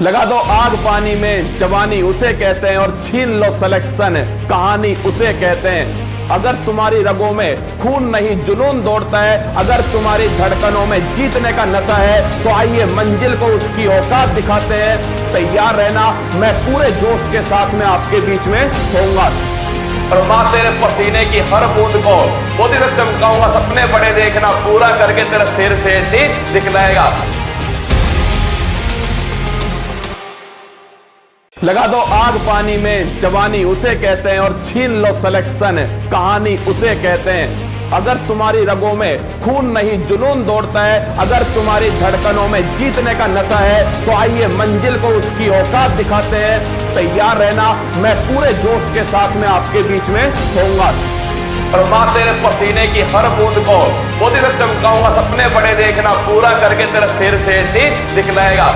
लगा दो आग पानी में, जवानी उसे कहते हैं, और छीन लो सिलेक्शन, कहानी उसे कहते हैं। अगर तुम्हारी रगों में खून नहीं जुनून दौड़ता है, अगर तुम्हारी धड़कनों में जीतने का नशा है, तो आइए मंजिल को उसकी औकात दिखाते हैं। तैयार रहना, मैं पूरे जोश के साथ में आपके बीच में होऊंगा और मां तेरे पसीने की हर बूंद को मोती तक चमकाऊंगा। सपने बड़े देखना, पूरा करके तेरा सिर से दिखलाएगा। लगा दो आग पानी में, जवानी उसे कहते हैं, और छीन लो सिलेक्शन, कहानी उसे कहते हैं। अगर तुम्हारी रगों में खून नहीं जुनून दौड़ता है, अगर तुम्हारी धड़कनों में जीतने का नशा है, तो आइए मंजिल को उसकी औकात दिखाते हैं। तैयार रहना, मैं पूरे जोश के साथ में आपके बीच में होऊंगा और मां तेरे पसीने की हर बूंद को मोती तक चमकाऊंगा। सपने बड़े देखना, पूरा करके तेरा सिर से दिखलाएगा।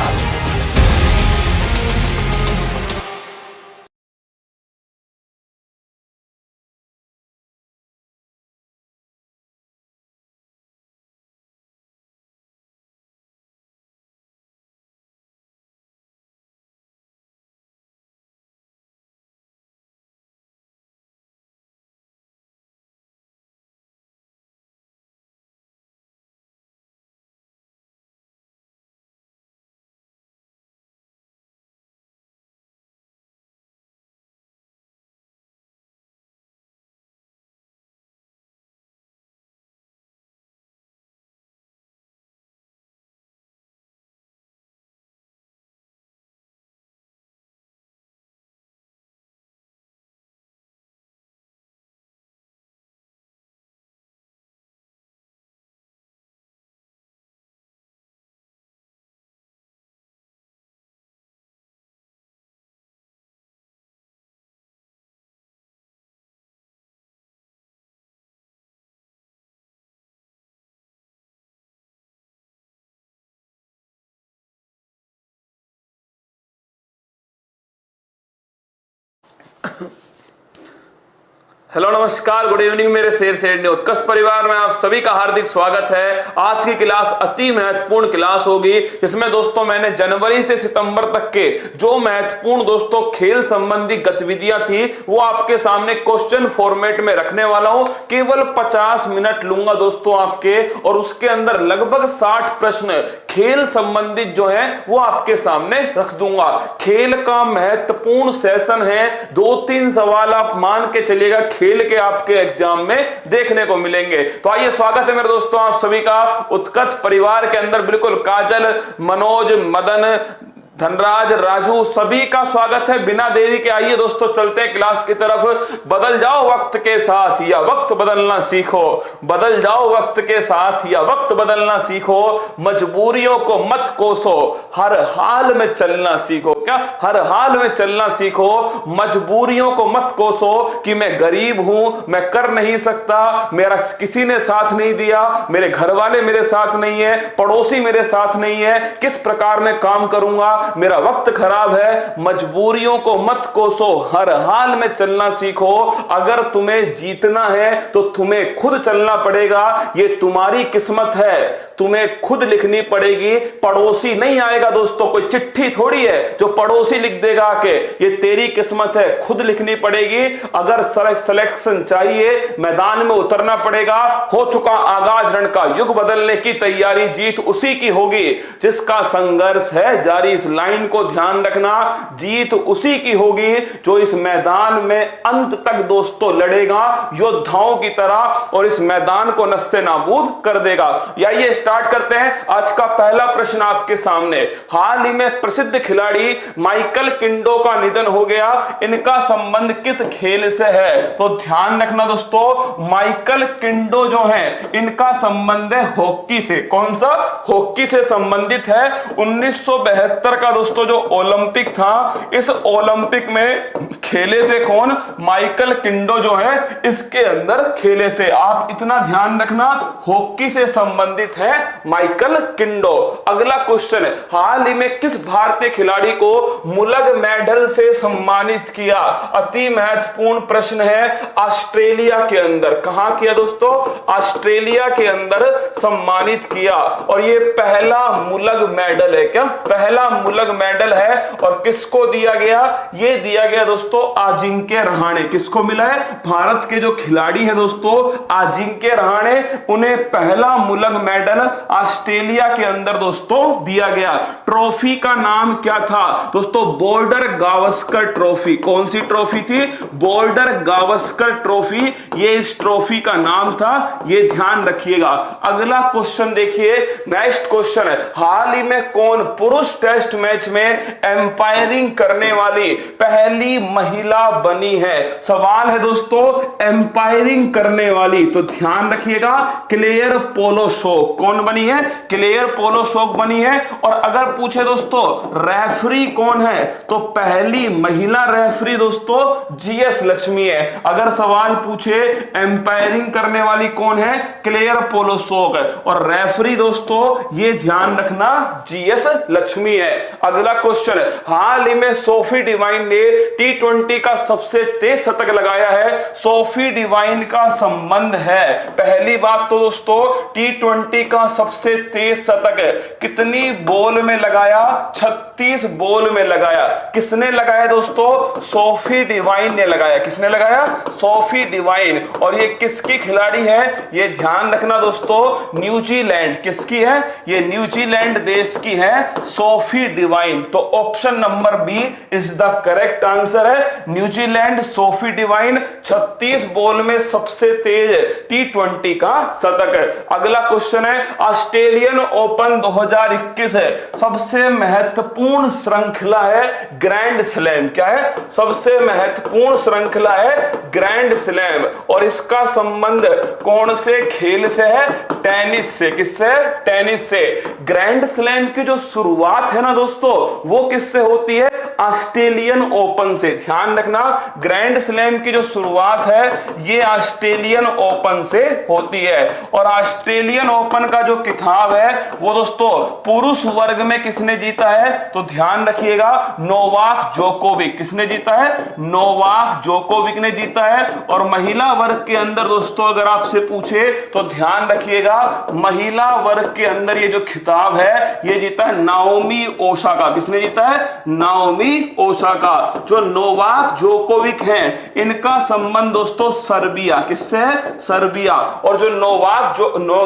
हेलो नमस्कार, गुड इवनिंग मेरे शेर शेरनी उत्कर्ष परिवार में आप सभी का हार्दिक स्वागत है। आज की क्लास अति महत्वपूर्ण क्लास होगी, जिसमें दोस्तों मैंने जनवरी से सितंबर तक के जो महत्वपूर्ण दोस्तों खेल संबंधी गतिविधियां थी वो आपके सामने क्वेश्चन फॉर्मेट में रखने वाला हूं। केवल 50 मिनट लूंगा दोस्तों आपके, और उसके अंदर लगभग 60 प्रश्न खेल संबंधित जो है वो आपके सामने रख दूंगा। खेल का महत्वपूर्ण सेशन है, 2-3 सवाल आप मान के चलिएगा खेल के आपके एग्जाम में देखने को मिलेंगे। तो आइए, स्वागत है मेरे दोस्तों आप सभी का उत्कर्ष परिवार के अंदर। बिल्कुल काजल, मनोज, मदन, धनराज, राजू, सभी का स्वागत है। बिना देरी के आइए दोस्तों चलते हैं क्लास की तरफ। बदल जाओ वक्त के साथ या वक्त बदलना सीखो, बदल जाओ वक्त के साथ या वक्त बदलना सीखो, मजबूरियों को मत कोसो, हर हाल में चलना सीखो। क्या? हर हाल में चलना सीखो, मजबूरियों को मत कोसो कि मैं गरीब हूं, मैं कर नहीं सकता, मेरा किसी ने साथ नहीं दिया, मेरे घर वाले मेरे साथ नहीं है, पड़ोसी मेरे साथ नहीं है, किस प्रकार मैं काम करूंगा, मेरा वक्त खराब है। मजबूरियों को मत कोसो, हर हाल में चलना सीखो। अगर तुम्हें जीतना है तो तुम्हें खुद चलना पड़ेगा, ये तुम्हारी किस्मत है, तुम्हें खुद लिखनी पड़ेगी। पड़ोसी नहीं आएगा दोस्तों, कोई चिट्ठी थोड़ी है जो पड़ोसी लिख देगा के, ये तेरी किस्मत है, खुद लिखनी पड़ेगी। अगर सिलेक्शन चाहिए, मैदान में उतरना पड़ेगा। हो चुका आगाज रण का, युग बदलने की तैयारी, जीत उसी की होगी जिसका संघर्ष है जारी। इस लाइन को ध्यान रखना, जीत उसी की होगी जो इस मैदान में अंत तक दोस्तों लड़ेगा योद्धाओं की तरह, और इस मैदान को नस्ते नाबूद कर देगा। आइए स्टार्ट करते हैं। आज का पहला प्रश्न आपके सामने। हाल ही में प्रसिद्ध खिलाड़ी माइकल किंडो का निधन हो गया, इनका संबंध किस खेल से है? तो ध्यान रखना दोस्तों, माइकल किंडो जो है इनका संबंध है हॉकी से। कौन सा? हॉकी से संबंधित है। 1972 का दोस्तों जो ओलंपिक था, इस ओलंपिक में खेले थे कौन? माइकल किंडो जो है इसके अंदर खेले थे। आप इतना ध्यान रखना, हॉकी से संबंधित है माइकल किंडो। अगला क्वेश्चन है, हाल ही में किस भारतीय खिलाड़ी को मुलग मेडल से सम्मानित किया? अति महत्वपूर्ण प्रश्न है। ऑस्ट्रेलिया के अंदर, कहां किया दोस्तों? ऑस्ट्रेलिया के अंदर सम्मानित किया, और ये पहला मुलग मेडल है। क्या पहला मुलग मेडल है? और किसको दिया गया? ये दिया गया दोस्तों अजिंक्य रहाणे। किसको मिला है? भारत के जो खिलाड़ी हैं दोस्तों अजिंक्य रहाणे, उन्हें पहला मुलग मेडल ऑस्ट्रेलिया के अंदर दोस्तों दिया गया। ट्रॉफी का नाम क्या था दोस्तों? Boulder Gavaskar trophy. कौन सी ट्रॉफी थी? बोल्डर गावस्कर ट्रॉफी, ये इस ट्रॉफी का नाम था, ये ध्यान रखिएगा। अगला क्वेश्चन देखिए, नेक्स्ट क्वेश्चन है, हाल ही में कौन पुरुष टेस्ट मैच में एम्पायरिंग करने वाली पहली महिला बनी है? सवाल है दोस्तों एम्पायरिंग करने वाली, तो ध्यान रखिएगा क्लेयर पोलोशोक। कौन बनी है? क्लेयर पोलोशोक बनी है। और अगर पूछे दोस्तों रेफरी कौन है, तो पहली महिला रेफरी दोस्तों जीएस लक्ष्मी है। अगर सवाल पूछे एम्पायरिंग करने वाली कौन है, क्लेयर पोलोशोक, और रेफरी दोस्तों ये ध्यान रखना जीएस लक्ष्मी है। अगला क्वेश्चन है, हाल ही में सोफी डिवाइन ने T20 का सबसे तेज शतक लगाया है। सोफी डिवाइन का संबंध है, पहली बात तो दोस्तों T20 का सबसे तेज शतक कितनी बॉल में लगाया? 36 बॉल में लगाया। किसने लगाया दोस्तों? सोफी डिवाइन ने लगाया। किसने लगाया? Sophie Devine. और ये किसकी खिलाड़ी है? ये ध्यान रखना दोस्तों न्यूजीलैंड। किसकी है? ये न्यूजीलैंड देश की है सोफी डिवाइन। तो option number B is the correct answer है, न्यूजीलैंड सोफी डिवाइन 36 बॉल में सबसे तेज T20 का शतक। अगला क्वेश्चन है, ऑस्ट्रेलियन ओपन 2021 है सबसे महत्वपूर्ण श्रृंखला है ग्रैंड स्लैम। क्या है? सबसे महत्वपूर्ण श्रृंखला है ग्रैंड स्लैम, और इसका संबंध कौन से खेल से है? टेनिस से। किससे? टेनिस से। ग्रैंड स्लैम की जो शुरुआत है ना दोस्तों, वो किससे होती है? ऑस्ट्रेलियन ओपन से। ध्यान रखना ग्रैंड स्लैम की जो शुरुआत है ये ऑस्ट्रेलियन ओपन से होती है। और ऑस्ट्रेलियन ओपन का जो खिताब है वो दोस्तों पुरुष वर्ग में किसने जीता है? तो ध्यान रखिएगा नोवाक जोकोविक। किसने जीता है? नोवाक जोकोविक ने जीता है। और महिला वर्ग के अंदर दोस्तों अगर आपसे पूछे तो ध्यान रखिएगा महिला वर्ग के अंदर ये जो खिताब है ये जीता है नाओमी ओसाका। किसने जीता है? Naomi Osaka. जो नोवाक जोकोविक हैं इनका संबंध दोस्तों सर्बिया। किससे है? सर्बिया। और जो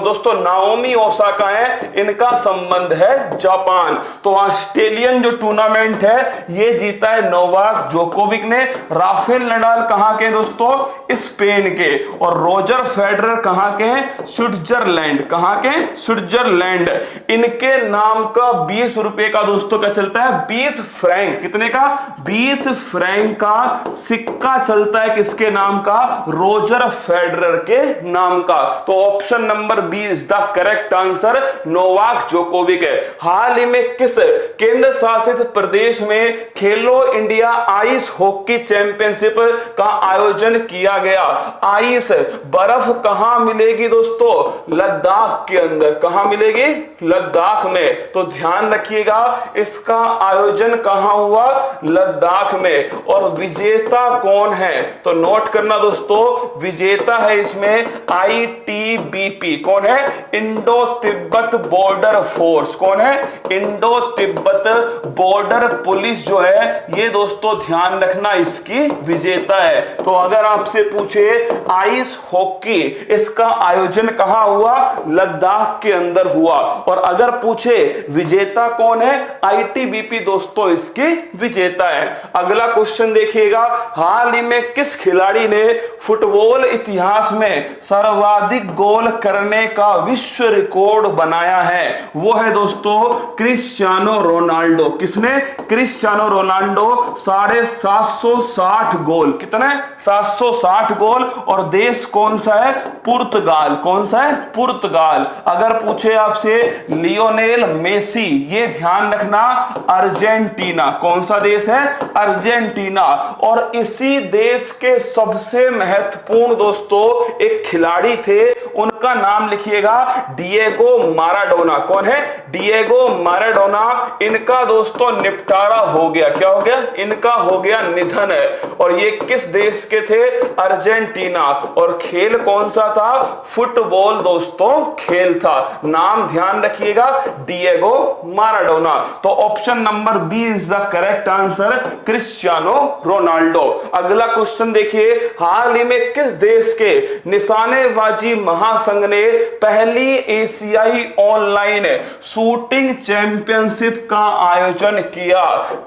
दोस्तों नाओमी ओसाका है इनका संबंध है जापान। तो ऑस्ट्रेलियन जो टूर्नामेंट है ये जीता है नोवाक जोकोविक ने। राफेल नडाल कहां के दोस्तों? स्पेन के। और रोजर फेडरर कहां के हैं? स्विट्जरलैंड। कहां के? स्विट्जरलैंड। इनके नाम का 20 रुपए का दोस्तों क्या चलता है? 20 फ्रैंक। कितने का? 20 फ्रैंक का सिक्का चलता है। किसके नाम का? रोजर फेडरर के नाम का। तो option number B is the correct answer, Novak Djokovic है। हाल ही में किस केंद्र शासित प्रदेश में खेलो इंडिया आइस हॉकी चैंपियनशिप का आयोजन किया गया? आइस बर्फ कहां मिलेगी दोस्तों? लद्दाख के अंदर। कहां मिलेगी? लद्दाख में। तो ध्यान रखिएगा इसका आयोजन कहां हुआ? लद्दाख में। और विजेता कौन है? तो नोट करना दोस्तों विजेता है इसमें ITBP। कौन है? Indo Tibet border force. कौन है? इंडो तिब्बत बॉर्डर पुलिस जो है ये दोस्तों ध्यान रखना इसकी विजेता है। तो अगर आपसे पूछे आइस हॉकी इसका आयोजन कहां हुआ? लद्दाख के अंदर हुआ। और अगर पूछे विजेता कौन है? ITBP दोस्तों इसकी विजेता है। अगला क्वेश्चन देखिएगा, हाल ही में किस खिलाड़ी ने फुटबॉल इतिहास में सर्वाधिक गोल करने का विश्व रिकॉर्ड बनाया है? वो है दोस्तों क्रिस्टियानो रोनाल्डो। किसने? क्रिस्टियानो रोनाल्डो 760 गोल। कितने? 760 गोल। और देश कौन सा है? पुर्तगाल। कौन सा है? पुर्तगाल। अगर पूछे आपसे लियोनेल मेसी, ये ध्यान रखना अर्जेंटीना। कौन सा देश है? अर्जेंटीना। अर्जेंटीना। और इसी देश के सबसे महत्वपूर्ण दोस्तों एक खिलाड़ी थे, उनका नाम लिखिएगा डिएगो माराडोना। कौन है? Diego Maradona. इनका दोस्तों निपटारा हो गया। क्या हो गया? इनका हो गया निधन है। और ये किस देश के थे? अर्जेंटीना। और खेल कौन सा था? फुटबॉल दोस्तों खेल था। नाम ध्यान रखिएगा, डिएगो माराडोना। तो option number B is the correct answer, Cristiano Ronaldo. अगला क्वेश्चन देखिए, हाल ही में किस देश के निशानेबाजी महासंघ ने पहली एशियाई ऑनलाइन शूटिंग चैंपियनशिप का आयोजन किया?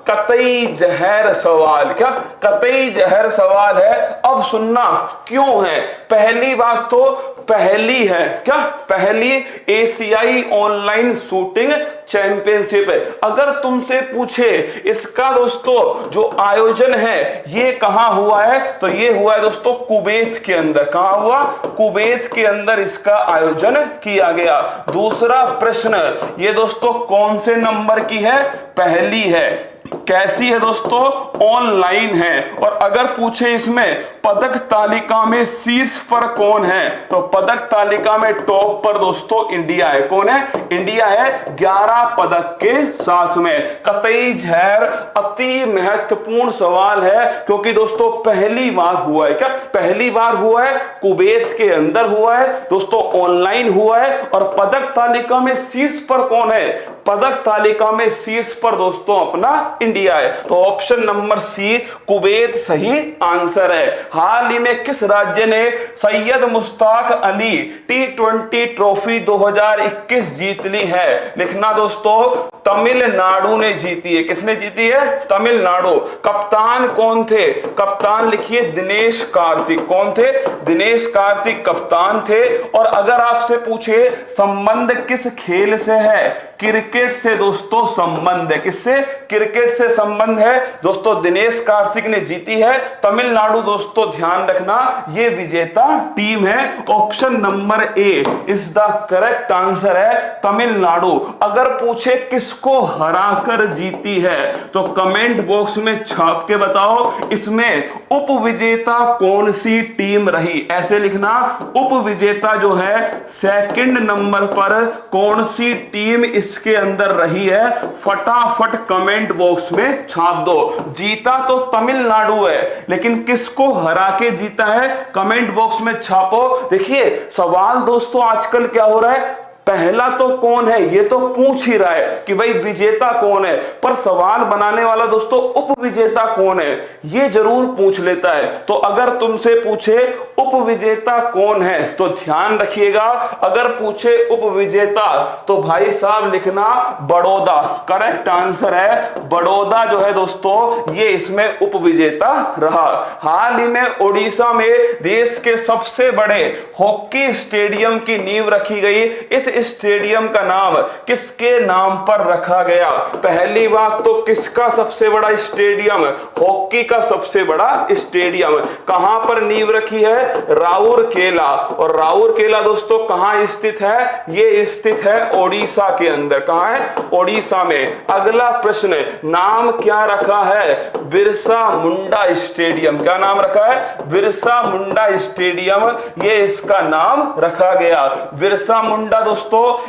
कतई जहर सवाल। क्या कतई जहर सवाल है? अब सुनना क्यों है। पहली बात तो पहली है, क्या पहली एशियाई ऑनलाइन शूटिंग चैंपियनशिप है। अगर तुमसे पूछे इसका दोस्तों जो आयोजन है ये कहां हुआ है, तो ये हुआ है दोस्तों कुवैत के अंदर। कहां हुआ? कुवैत के अंदर इसका आयोजन किया गया। दूसरा प्रश्न, ये दोस्तों कौन से नंबर की है? पहली है। कैसी है दोस्तों? ऑनलाइन है। और अगर पूछे इसमें पदक तालिका में शीर्ष पर कौन है, तो पदक तालिका में टॉप पर दोस्तों इंडिया है। कौन है? इंडिया है 11 पदक के साथ में। कतई जहर अति महत्वपूर्ण सवाल है, क्योंकि दोस्तों पहली बार हुआ है। क्या पहली बार हुआ है? कुवैत के अंदर हुआ है दोस्तों, ऑनलाइन हुआ है। और पदक तालिका में शीर्ष पर कौन है? पदक तालिका में शीर्ष पर दोस्तों अपना इंडिया है। तो ऑप्शन नंबर सी कुवैत सही आंसर है। हाल ही में किस राज्य ने सैयद मुश्ताक अली T20 ट्रॉफी 2021 जीत ली है? लिखना दोस्तों, तमिलनाडु ने जीती है। किसने जीती है? तमिलनाडु। कप्तान कौन थे? कप्तान लिखिए दिनेश कार्तिक। कौन थे? दिनेश कार्तिक कप्तान थे। और अगर आपसे पूछे संबंध किस खेल से है? क्रिकेट से दोस्तों संबंध है। किससे? क्रिकेट से संबंध है दोस्तों। दिनेश कार्तिक ने जीती है। तमिलनाडु दोस्तों ध्यान रखना ये विजेता टीम है। Option number A is the correct answer है, तमिलनाडु। अगर पूछे किसको हराकर जीती है, तो कमेंट बॉक्स में छाप के बताओ इसमें उप विजेता कौन सी टीम रही। ऐसे लिखना, उप विजेता जो है सेकंड नंबर पर कौन सी टीम इसके अंदर रही है, फटाफट कमेंट बॉक्स में छाप दो। जीता तो तमिलनाडु है, लेकिन किसको हरा के जीता है कमेंट बॉक्स में छापो। देखिए सवाल दोस्तों आजकल क्या हो रहा है, पहला तो कौन है ये तो पूछ ही रहा है कि भाई विजेता कौन है, पर सवाल बनाने वाला दोस्तों उप विजेता कौन है ये जरूर पूछ लेता है। तो अगर तुमसे पूछे उप विजेता कौन है तो ध्यान रखिएगा, अगर पूछे उप विजेता तो भाई साहब लिखना बड़ौदा। करेक्ट आंसर है बड़ौदा जो है दोस्तों, ये इसमें उप विजेता रहा। हाल ही में ओडिशा में देश के सबसे बड़े हॉकी स्टेडियम की नींव रखी गई। इस स्टेडियम का नाम किसके नाम पर रखा गया? पहली बात तो किसका सबसे बड़ा स्टेडियम? हॉकी का सबसे बड़ा स्टेडियम कहां पर नींव रखी है? राउरकेला। और राउरकेला दोस्तों कहां स्थित है? ये स्थित है ओडिशा के अंदर। कहां है? ओडिशा में। अगला प्रश्न, नाम क्या रखा है? बिरसा मुंडा स्टेडियम। क्या नाम रखा है? बिरसा मुंडा स्टेडियम, ये इसका नाम रखा गया। बिरसा मुंडा दोस्तों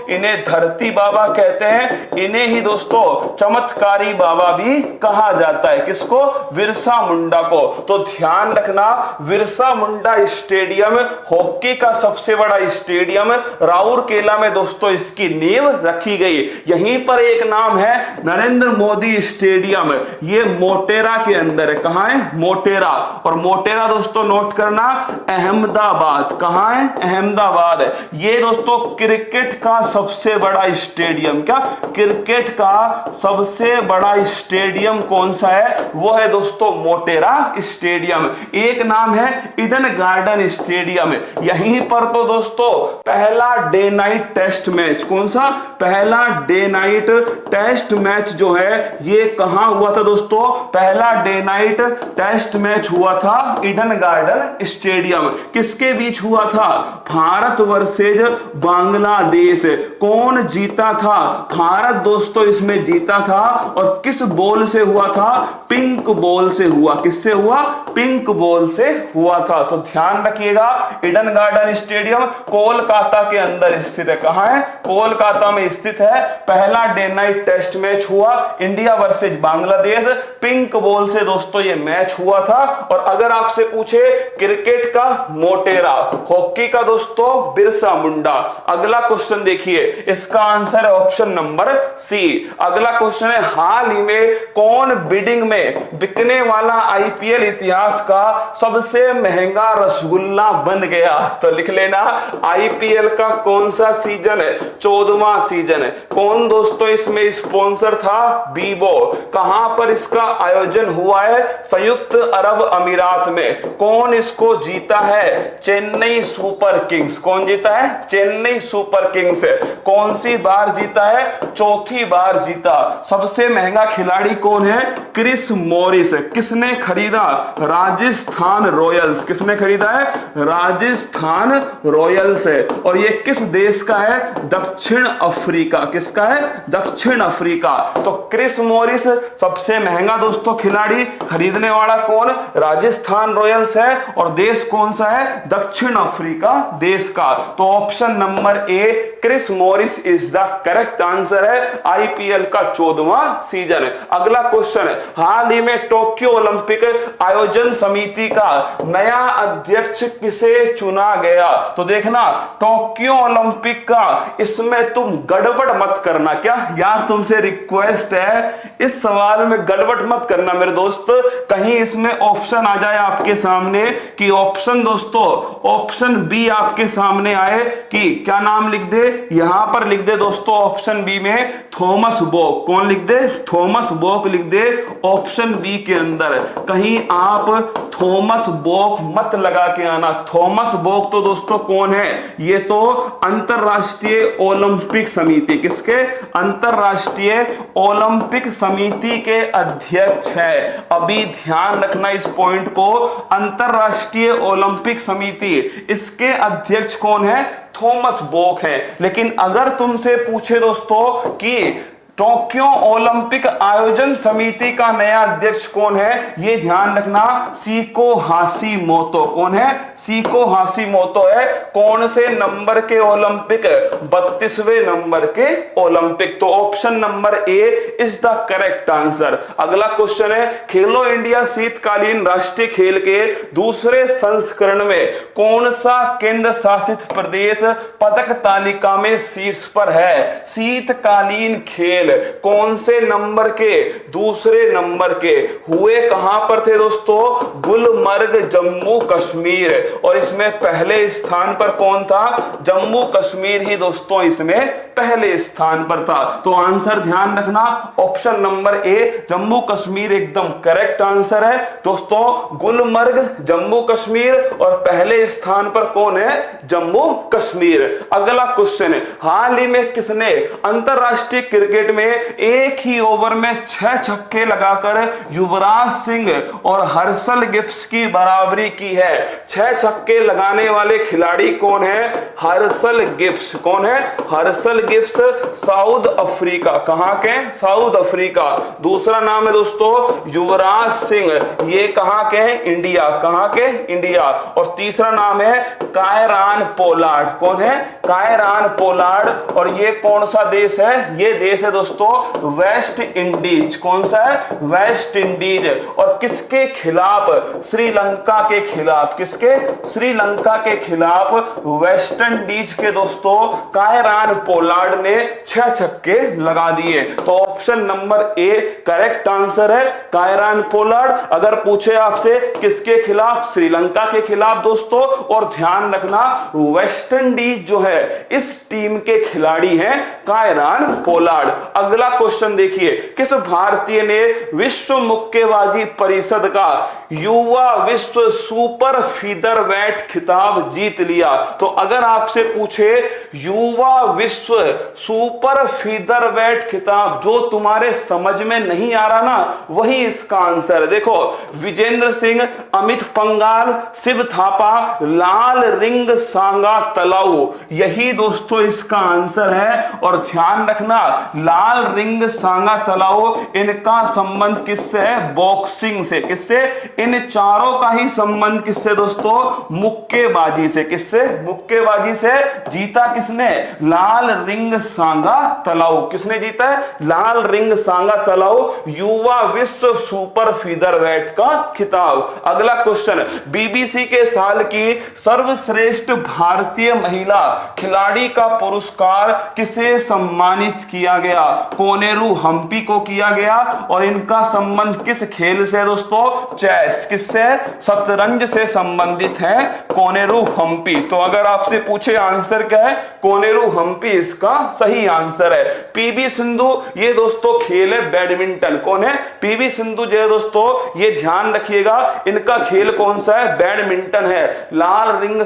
इन्हें धरती बाबा कहते हैं, इन्हें ही दोस्तों चमत्कारी बाबा भी कहा जाता है। किसको? बिरसा मुंडा को। तो ध्यान रखना बिरसा मुंडा स्टेडियम हॉकी का सबसे बड़ा स्टेडियम राउरकेला में दोस्तों इसकी नींव रखी गई। यहीं पर एक नाम है नरेंद्र मोदी स्टेडियम, ये मोटेरा के अंदर है। कहां है? मोटेरा। और मोटेरा दोस्तों नोट करना अहमदाबाद। कहां है? अहमदाबाद है। ये दोस्तों क्रिकेट का सबसे बड़ा स्टेडियम, क्या क्रिकेट का सबसे बड़ा स्टेडियम कौन सा है? वो है दोस्तों मोटेरा स्टेडियम। एक नाम है ईडन गार्डन स्टेडियम। यहीं पर तो दोस्तों पहला डे नाइट टेस्ट मैच, कौन सा? पहला डे नाइट टेस्ट मैच जो है ये कहां हुआ था दोस्तों? पहला डे नाइट टेस्ट मैच हुआ था ईडन गार्डन स्टेडियम। किसके बीच हुआ था? भारत वर्सेज बांग्लादेश देश। कौन जीता था? भारत दोस्तों इसमें जीता था। और किस बॉल से हुआ था? पिंक बॉल से हुआ। किससे हुआ? पिंक बॉल से हुआ था। तो ध्यान रखिएगा, ईडन गार्डन स्टेडियम कोलकाता के अंदर स्थित है। कहां है? कोलकाता में स्थित है। पहला डे नाइट टेस्ट मैच हुआ India versus Bangladesh, pink ball से दोस्तों ये मैच हुआ था। और अगर आपसे पूछे क्रिकेट का मोटेरा, हॉकी का दोस्तों बिरसा मुंडा। अगला क्वेश्चन देखिए, इसका आंसर है ऑप्शन नंबर सी। अगला क्वेश्चन है, हाल ही में कौन बिडिंग में बिकने वाला आईपीएल इतिहास का सबसे महंगा रसगुल्ला बन गया? तो लिख लेना, आईपीएल का कौन सा सीजन है? 14वां सीजन है। कौन दोस्तों इसमें स्पॉन्सर था? बीबो। कहां पर इसका आयोजन हुआ है? संयुक्त अरब अमीरात में। कौन इसको जीता है? Chennai super Kings. कौन जीता है? Chennai super Kings. कौन सी बार जीता है? चौथी बार जीता। सबसे महंगा खिलाड़ी कौन है? Chris Morris. किसने खरीदा? राजस्थान रॉयल्स। किसने खरीदा है? राजस्थान रॉयल्स है। और ये किस देश का है? दक्षिण अफ्रीका। किसका है? दक्षिण अफ्रीका। तो क्रिस मॉरिस सबसे महंगा दोस्तों खिलाड़ी, खरीदने वाला कौन? राजस्थान रॉयल्स है। और देश कौन सा है? दक्षिण अफ्रीका देश का। तो option number A Chris Morris is the correct answer है। आईपीएल का 14वां सीजन है। अगला क्वेश्चन है, हाल ही में टोक्यो ओलंपिक आयोजन समिति का नया अध्यक्ष किसे चुना गया? तो देखना, टोक्यो ओलंपिक का इसमें तुम गड़बड़ मत करना। क्या यार, तुमसे रिक्वेस्ट है, इस सवाल में गड़बड़ मत करना मेरे दोस्त। कहीं इसमें ऑप्शन आ जाए आपके सामने कि ऑप्शन दोस्तों ऑप्शन बी आपके सामने आए कि क्या नाम लिख दे, यहां पर लिख दे दोस्तों ऑप्शन बी में थॉमस बोक। कौन लिख दे? थॉमस बोक लिख दे ऑप्शन बी के अंदर। कहीं आप थॉमस बोक मत लगा के आना। थॉमस बोक तो दोस्तों कौन है? ये तो अंतरराष्ट्रीय ओलंपिक समिति, किसके? अंतरराष्ट्रीय ओलंपिक समिति के अध्यक्ष है। अभी ध्यान रखना इस पॉइंट को, अंतरराष्ट्रीय ओलंपिक समिति, इसके अध्यक्ष कौन है? थॉमस बोक है। लेकिन अगर तुमसे पूछे दोस्तों कि टोक्यो ओलंपिक आयोजन समिति का नया अध्यक्ष कौन है, ये ध्यान रखना, सीको हाशिमोतो। कौन है? सीको हाशिमोतो है। कौन से नंबर के ओलंपिक? 32वें नंबर के ओलंपिक। तो option number A is the correct answer. अगला क्वेश्चन है, खेलो इंडिया शीतकालीन राष्ट्रीय खेल के दूसरे संस्करण में कौन सा केंद्र शासित प्रदेश पदक तालिका में शीर्ष पर है? शीतकालीन खेल कौन से नंबर के? दूसरे नंबर के। हुए कहां पर थे दोस्तों? गुलमर्ग, जम्मू कश्मीर। और इसमें पहले स्थान पर कौन था? जम्मू कश्मीर ही दोस्तों इसमें पहले स्थान पर था। तो आंसर ध्यान रखना, ऑप्शन नंबर ए जम्मू कश्मीर एकदम करेक्ट आंसर है दोस्तों। गुलमर्ग, जम्मू कश्मीर, और पहले स्थान पर कौन है? जम्मू कश्मीर। अगला क्वेश्चन है, हाल ही में किसने अंतरराष्ट्रीय क्रिकेट में एक ही ओवर में 6 छक्के लगाकर युवराज सिंह और हर्षल गिब्स की बराबरी की है? 6 छक्के लगाने वाले खिलाड़ी कौन है? Herschelle Gibbs. कौन है? Herschelle Gibbs, south Africa. कहां के? South Africa. दूसरा नाम है दोस्तों युवराज सिंह, ये कहां के हैं? इंडिया। कहां के? इंडिया। और तीसरा नाम है कायरान पोलार्ड। कौन है? कायरान पोलार्ड। और ये कौन सा देश है? ये देश है दोस्तों वेस्ट इंडीज। कौन सा है? West Indies. और किसके खिलाफ? श्रीलंका के खिलाफ। किसके? श्रीलंका के खिलाफ वेस्ट इंडीज के दोस्तों कायरान पोलार्ड ने 6 छक्के लगा दिए। तो option number A correct answer है, कायरान पोलार्ड। अगर पूछे आपसे किसके खिलाफ? श्रीलंका के खिलाफ दोस्तों। और ध्यान रखना वेस्ट इंडीज जो है इस टीम के खिलाड़ी हैं कायरान पोलार्ड। अगला क्वेश्चन देखिए, किस भारतीय ने विश्व मुक्केबाजी परिषद का युवा विश्व सुपर फीदरवेट खिताब जीत लिया? तो अगर आपसे पूछे युवा विश्व सुपर फीदरवेट खिताब जो तुम्हारे समझ में नहीं आ रहा ना, वही इसका आंसर है। देखो, विजेंद्र सिंह, अमित पंगाल, शिव थापा, लाल रिंग सांगा तलाऊ, यही दोस्तों इसका आंसर है। और ध्यान रखना, लाल रिंग सांगा तलाऊ, इनका संबंध किससे है? बॉक्सिंग से। किससे? इन चारों का ही संबंध किससे दोस्तों? मुक्केबाजी से। किससे? मुक्केबाजी से। जीता किसने? लाल रिंग सांगा तलाऊ। किसने जीता है? लाल रिंग सांगा तलाऊ, युवा विश्व सुपर फीदरवेट का खिताब। अगला क्वेश्चन, बीबीसी के साल की सर्वश्रेष्ठ भारतीय महिला खिलाड़ी का पुरस्कार किसे सम्मानित किया गया? कोनेरू हम्पी को किया गया। और इनका संबंध किस खेल से दोस्तों? चेस। किससे? शतरंज से संबंधित है कोनेरू हम्पी। तो अगर आपसे पूछे आंसर क्या है, कोनेरू हम्पी इसका सही आंसर है। पीवी सिंधु, ये दोस्तों खेल है बैडमिंटन। कौन है? पीवी सिंधु जो है दोस्तों, ये ध्यान रखिएगा, इनका खेल कौन सा है? बैडमिंटन है। लाल रिंग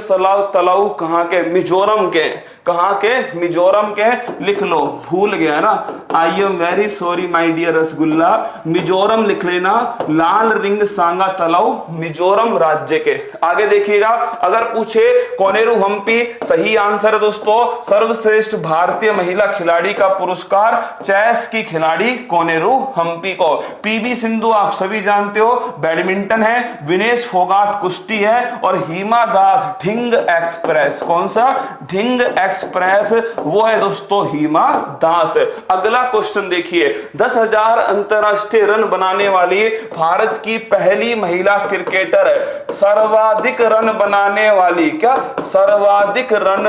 तलाऊ कहां के? मिजोरम के। कहां के? मिजोरम के। लिख लो, भूल गया ना, I am very sorry my dear rasgulla, Mizoram लिख लेना। लाल रिंग सांगा तलाऊ मिजोरम राज्य के। आगे देखिएगा, अगर पूछे कोनेरू हम्पी, सही आंसर है दोस्तों, सर्वश्रेष्ठ भारतीय महिला खिलाड़ी का पुरस्कार चेस की खिलाड़ी कोनेरू हम्पी को। पीवी सिंधु आप सभी जानते हो बैडमिंटन है, विनेश फोगाट कुश्ती है, और हिमा दास ढिंग एक्सप्रेस। कौन सा? ढिंग एक्सप्रेस, वो है दोस्तों हिमा दास। अगला क्वेश्चन देखिए, 10,000 अंतरराष्ट्रीय रन बनाने वाली भारत की पहली महिला क्रिकेटर, सर्वाधिक रन बनाने वाली, क्या सर्वाधिक रन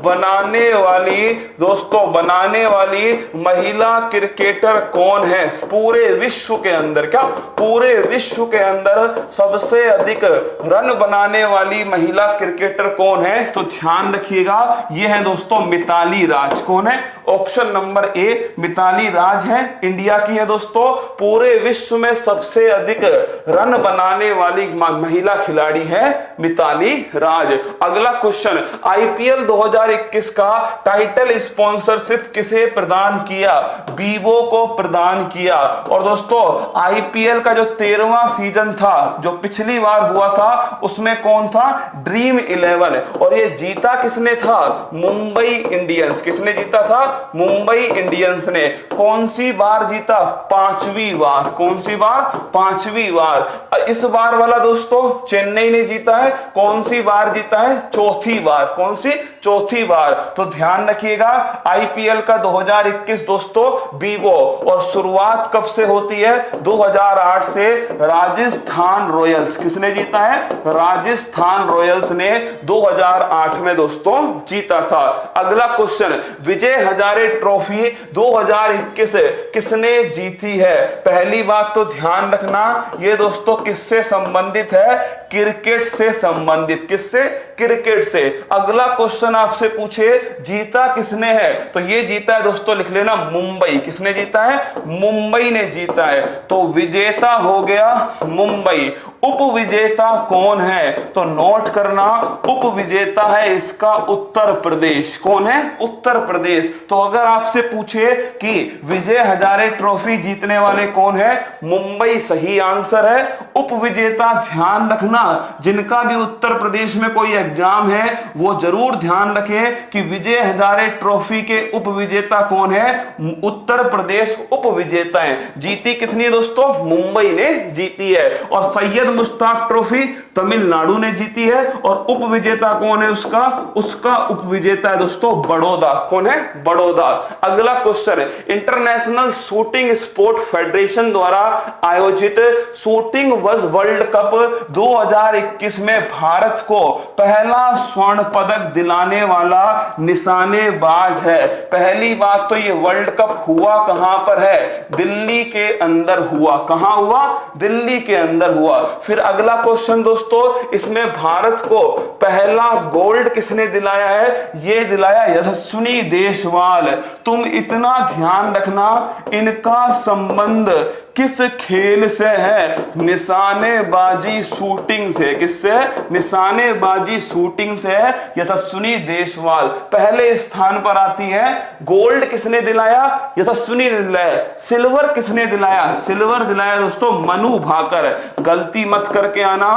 बनाने वाली दोस्तों, बनाने वाली महिला क्रिकेटर कौन है पूरे विश्व के अंदर? क्या पूरे विश्व के अंदर सबसे अधिक रन बनाने वाली महिला क्रिकेटर कौन है? तो ध्यान रखिएगा, ये है दोस्तों मिताली राज। कौन है? ऑप्शन नंबर ए मिताली राज है, इंडिया की है दोस्तों। पूरे विश्व में सबसे अधिक रन बनाने वाली महिला खिलाड़ी है मिताली राज। अगला क्वेश्चन, आईपीएल 2021 का टाइटल स्पॉन्सरशिप किसे प्रदान किया? बीवो को प्रदान किया। और दोस्तों आईपीएल का जो 13वां सीजन था, जो पिछली बार हुआ था, उसमें कौन था? ड्रीम 11। और ये जीता किसने था? मुंबई इंडियंस। किसने जीता था? मुंबई इंडियंस ने। कौन सी बार जीता? 5वीं बार। कौन सी बार? 5वीं बार। इस बार वाला दोस्तों चेन्नई ने जीता है। कौन सी बार जीता है? 4थी बार। कौन सी? 4थी बार। तो ध्यान रखिएगा, आईपीएल का 2021 दोस्तों बीवो। और शुरुआत कब से होती है? 2008 से राजस्थान रॉयल्स। किसने जीता है? राजस्थान रॉयल्स ने 2008 में दोस्तों जीता था। अगला क्वेश्चन, विजय हजारे ट्रॉफी 2021 किसने जीती है? पहली बात तो ध्यान रखना, ये दोस्तों किससे संबंधित है? क्रिकेट से संबंधित। किससे? क्रिकेट से। अगला क्वेश्चन आपसे पूछे जीता किसने है, तो ये जीता है दोस्तों, लिख लेना मुंबई। किसने जीता है? मुंबई ने जीता है। तो विजेता हो गया मुंबई। उप विजेता कौन है? तो नोट करना, उप विजेता है इसका उत्तर प्रदेश। कौन है? उत्तर प्रदेश। तो अगर आपसे पूछे कि विजय हजारे ट्रॉफी जीतने वाले कौन है? मुंबई सही आंसर है। उप विजेता ध्यान रखना, जिनका भी उत्तर प्रदेश में कोई एग्जाम है वो जरूर ध्यान रखें कि विजय हजारे ट्रॉफी के उप विजेता कौन है? उत्तर प्रदेश उप विजेता है। जीती किसने दोस्तों? मुंबई ने जीती है। और सैयद मुश्ताक ट्रॉफी तमिलनाडु ने जीती है। और उप विजेता कौन है उसका? उसका उप विजेता है दोस्तों बड़ौदा। कौन है? बड़ौदा। अगला क्वेश्चन है, इंटरनेशनल शूटिंग स्पोर्ट फेडरेशन द्वारा आयोजित शूटिंग वर्ल्ड कप 2021 में भारत को पहला स्वर्ण पदक दिलाने वाला निशानेबाज है। पहली बात तो ये वर्ल्ड कप हुआ कहां पर है? दिल्ली के अंदर हुआ। कहां हुआ? दिल्ली के अंदर हुआ। फिर अगला क्वेश्चन दोस्तों, इसमें भारत को पहला गोल्ड किसने दिलाया है? ये दिलाया यशस्विनी देशवाल। तुम इतना ध्यान रखना, इनका संबंध किस खेल से है? निशानेबाजी शूटिंग से। किससे? निशानेबाजी शूटिंग से है। यशस्विनी देशवाल पहले स्थान पर आती है। गोल्ड किसने दिलाया? यशस्विनी ने दिलाया। सिल्वर किसने दिलाया? सिल्वर दिलाया दोस्तों मनु भाकर। गलती मत करके आना,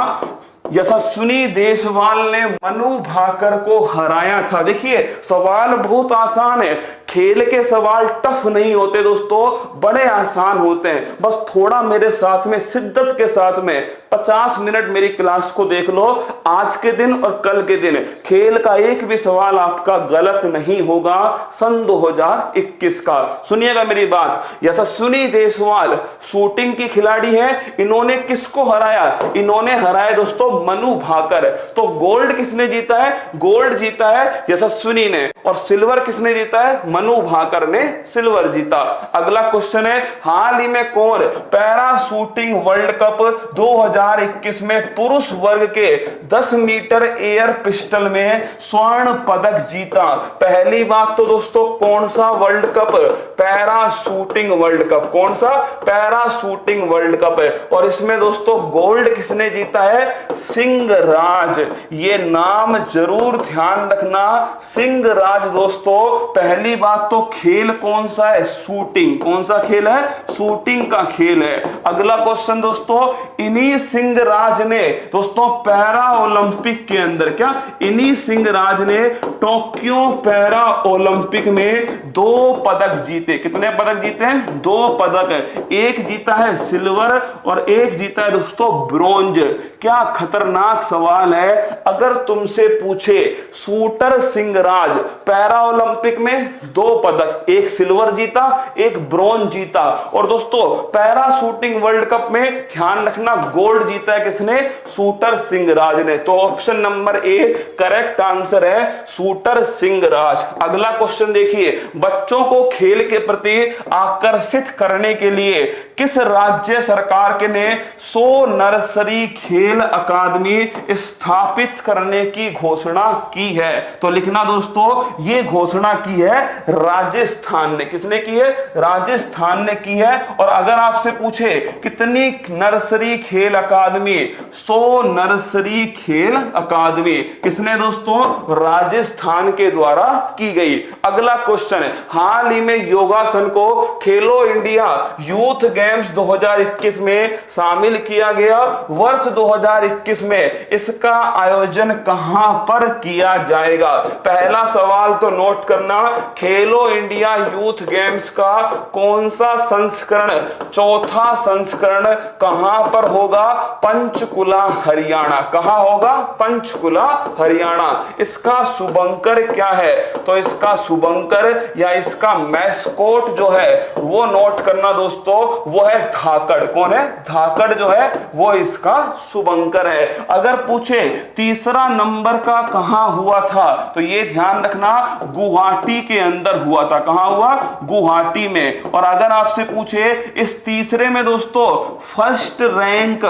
यशस्विनी देशवाल ने मनु भाकर को हराया था। देखिए सवाल बहुत आसान है, खेल के सवाल टफ नहीं होते दोस्तों, बड़े आसान होते हैं। बस थोड़ा मेरे साथ में शिद्दत के साथ में 50 मिनट मेरी क्लास को देख लो। आज के दिन और कल के दिन खेल का एक भी सवाल आपका गलत नहीं होगा सन 2021 का। सुनिएगा मेरी बात, यशस्विनी देशवाल शूटिंग की खिलाड़ी है। इन्होंने किसको हराया? इन्होंने हराया दोस्तों मनु भाकर। तो गोल्ड किसने जीता है? गोल्ड जीता है यशस्विनी ने। और सिल्वर किसने जीता है? मनु भाकर ने सिल्वर जीता। अगला क्वेश्चन है, हाल ही में कौन पैरा शूटिंग वर्ल्ड कप 2021 में पुरुष वर्ग के 10 मीटर एयर पिस्टल में स्वर्ण पदक जीता? पहली बात तो दोस्तों कौन सा world cup? Para shooting world cup. कौन सा? पैरा शूटिंग वर्ल्ड कप है। और इसमें दोस्तों गोल्ड किसने जीता है? सिंहराज। ये नाम जरूर ध्यान रखना, सिंहराज दोस्तों। पहली बात तो खेल कौन सा है? शूटिंग। कौन सा खेल है? शूटिंग का खेल है। अगला क्वेश्चन दोस्तों, इन्हीं सिंहराज ने दोस्तों पैरा ओलंपिक के अंदर, क्या इन्हीं सिंहराज ने टोक्यो पैरा ओलंपिक में 2 पदक जीते। कितने पदक जीते हैं? 2 पदक। एक जीता है सिल्वर और एक जीता है दोस्तों ब्रोंज। क्या खतरनाक सवाल है। अगर तुमसे पूछे शूटर सिंहराज पैरा ओलंपिक में 2 पदक, एक सिल्वर जीता एक ब्रोंज जीता। और दोस्तों पैरा शूटिंग वर्ल्ड कप में ध्यान रखना गोल्ड जीता है किसने? शूटर सिंहराज ने। तो option number A correct answer है शूटर सिंहराज। अगला क्वेश्चन देखिए, बच्चों को खेल के प्रति आकर्षित करने के लिए किस राज्य सरकार ने 100 नर्सरी खेल अकादमी स्थापित करने की घोषणा की है? तो लिखना दोस्तों, ये घोषणा की है राजस्थान ने। किसने की है? राजस्थान ने की है। और अगर आपसे पूछे कितनी नर्सरी खेल अकादमी? 100 नर्सरी खेल अकादमी किसने दोस्तों? राजस्थान के द्वारा की गई। अगला क्वेश्चन है, हाल ही में योगासन को खेलो इंडिया यूथ गेम्स 2021 में शामिल किया गया। वर्ष 2021 में इसका आयोजन कहां पर किया जाएगा? पहला सवाल तो नोट करना, खेलो इंडिया यूथ गेम्स का कौन सा संस्करण, चौथा संस्करण कहां पर होगा? पंचकुला हरियाणा। कहां होगा? पंचकुला हरियाणा। इसका शुभंकर क्या है? तो इसका शुभंकर या इसका मैस्कोट जो है वो नोट करना दोस्तों, वो है धाकड़। कौन है? धाकड़ जो है वो इसका शुभंकर है। अगर पूछे तीसरा नंबर का कहां हुआ था, तो ये ध्यान रखना गुवाहाटी के अंदर हुआ था। कहां हुआ? गुवाहाटी में। और अगर आपसे पूछे इस तीसरे में दोस्तों फर्स्ट रैंक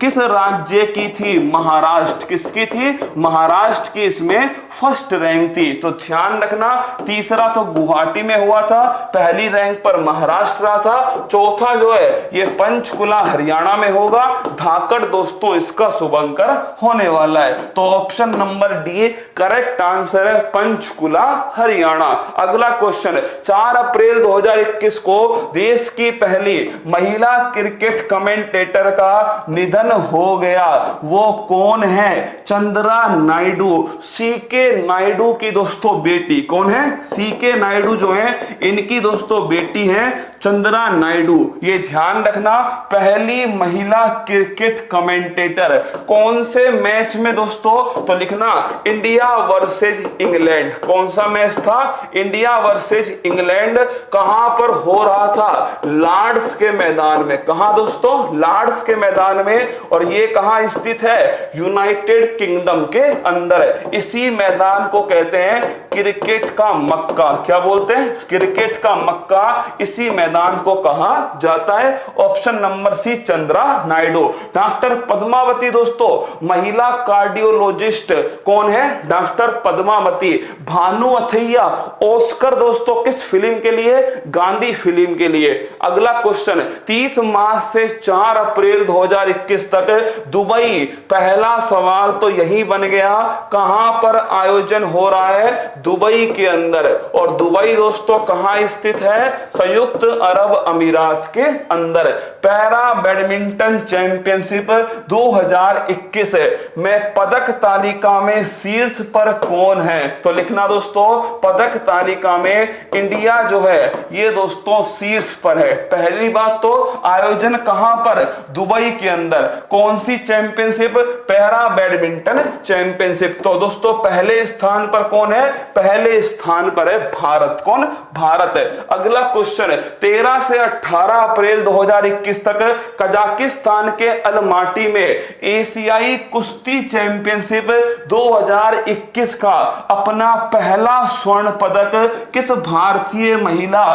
किस राज्य की थी? महाराष्ट्र। किसकी थी? महाराष्ट्र की इसमें फर्स्ट रैंक थी। तो ध्यान रखना तीसरा तो गुवाहाटी में हुआ था, पहली रैंक पर महाराष्ट्र रहा था, चौथा जो है ये पंचकुला हरियाणा में होगा। धाकड़ दोस्तों इसका शुभंकर होने वाला है। तो option number D correct answer है पंचकुला हरियाणा। अगला क्वेश्चन, 4 अप्रैल 2021 को देश की पहली महिला क्रिकेट कमेंटेटर का निधन हो गया। वो कौन है? चंद्रा नायडू। सीके नायडू की दोस्तों बेटी। कौन है? सीके नायडू जो है इनकी दोस्तों बेटी है चंद्रा नायडू। ये ध्यान रखना पहली महिला क्रिकेट कमेंटेटर। कौन से मैच में दोस्तों? तो लिखना इंडिया वर्सेस इंग्लैंड। कौन सा मैच था? India versus England. कहां पर हो रहा था? लॉर्ड्स के मैदान में। कहां दोस्तों? लॉर्ड्स के मैदान में। और ये कहां स्थित है? यूनाइटेड किंगडम के अंदर। इसी मैदान को कहते हैं क्रिकेट का मक्का। क्या बोलते हैं? क्रिकेट का मक्का इसी मैदान मैदान को कहा जाता है? Option number C, Chandra Naidu. Doctor Padmavati दोस्तों महिला कार्डियोलॉजिस्ट कौन है? डॉक्टर पद्मावती। भानु अथैया ऑस्कर दोस्तों किस फिल्म के लिए? गांधी फिल्म के लिए। अगला क्वेश्चन, 30 मार्च से 4 अप्रैल 2021 तक दुबई, पहला सवाल तो यही बन गया, कहां पर आयोजन हो रहा है? दुबई के अंदर। और दुबई दोस्तों कहां स्थित है? संयुक्त अरब अमीरात के अंदर। पैरा बैडमिंटन चैंपियनशिप 2021 में पदक तालिका में शीर्ष पर कौन है? तो लिखना दोस्तों, पदक तालिका में इंडिया जो है ये दोस्तों शीर्ष पर है। पहली बात तो आयोजन कहां पर? दुबई के अंदर। कौन सी चैंपियनशिप? Para badminton championship. तो दोस्तों पहले स्थान पर कौन है? पहले स्थान पर है भारत। कौन? भारत। अगला क्वेश्चन, 13 से 18 अप्रैल 2021 तक कजाकिस्तान के अलमाटी में एशियाई कुश्ती चैंपियनशिप 2021 का अपना पहला स्वर्ण पदक किस भारतीय महिला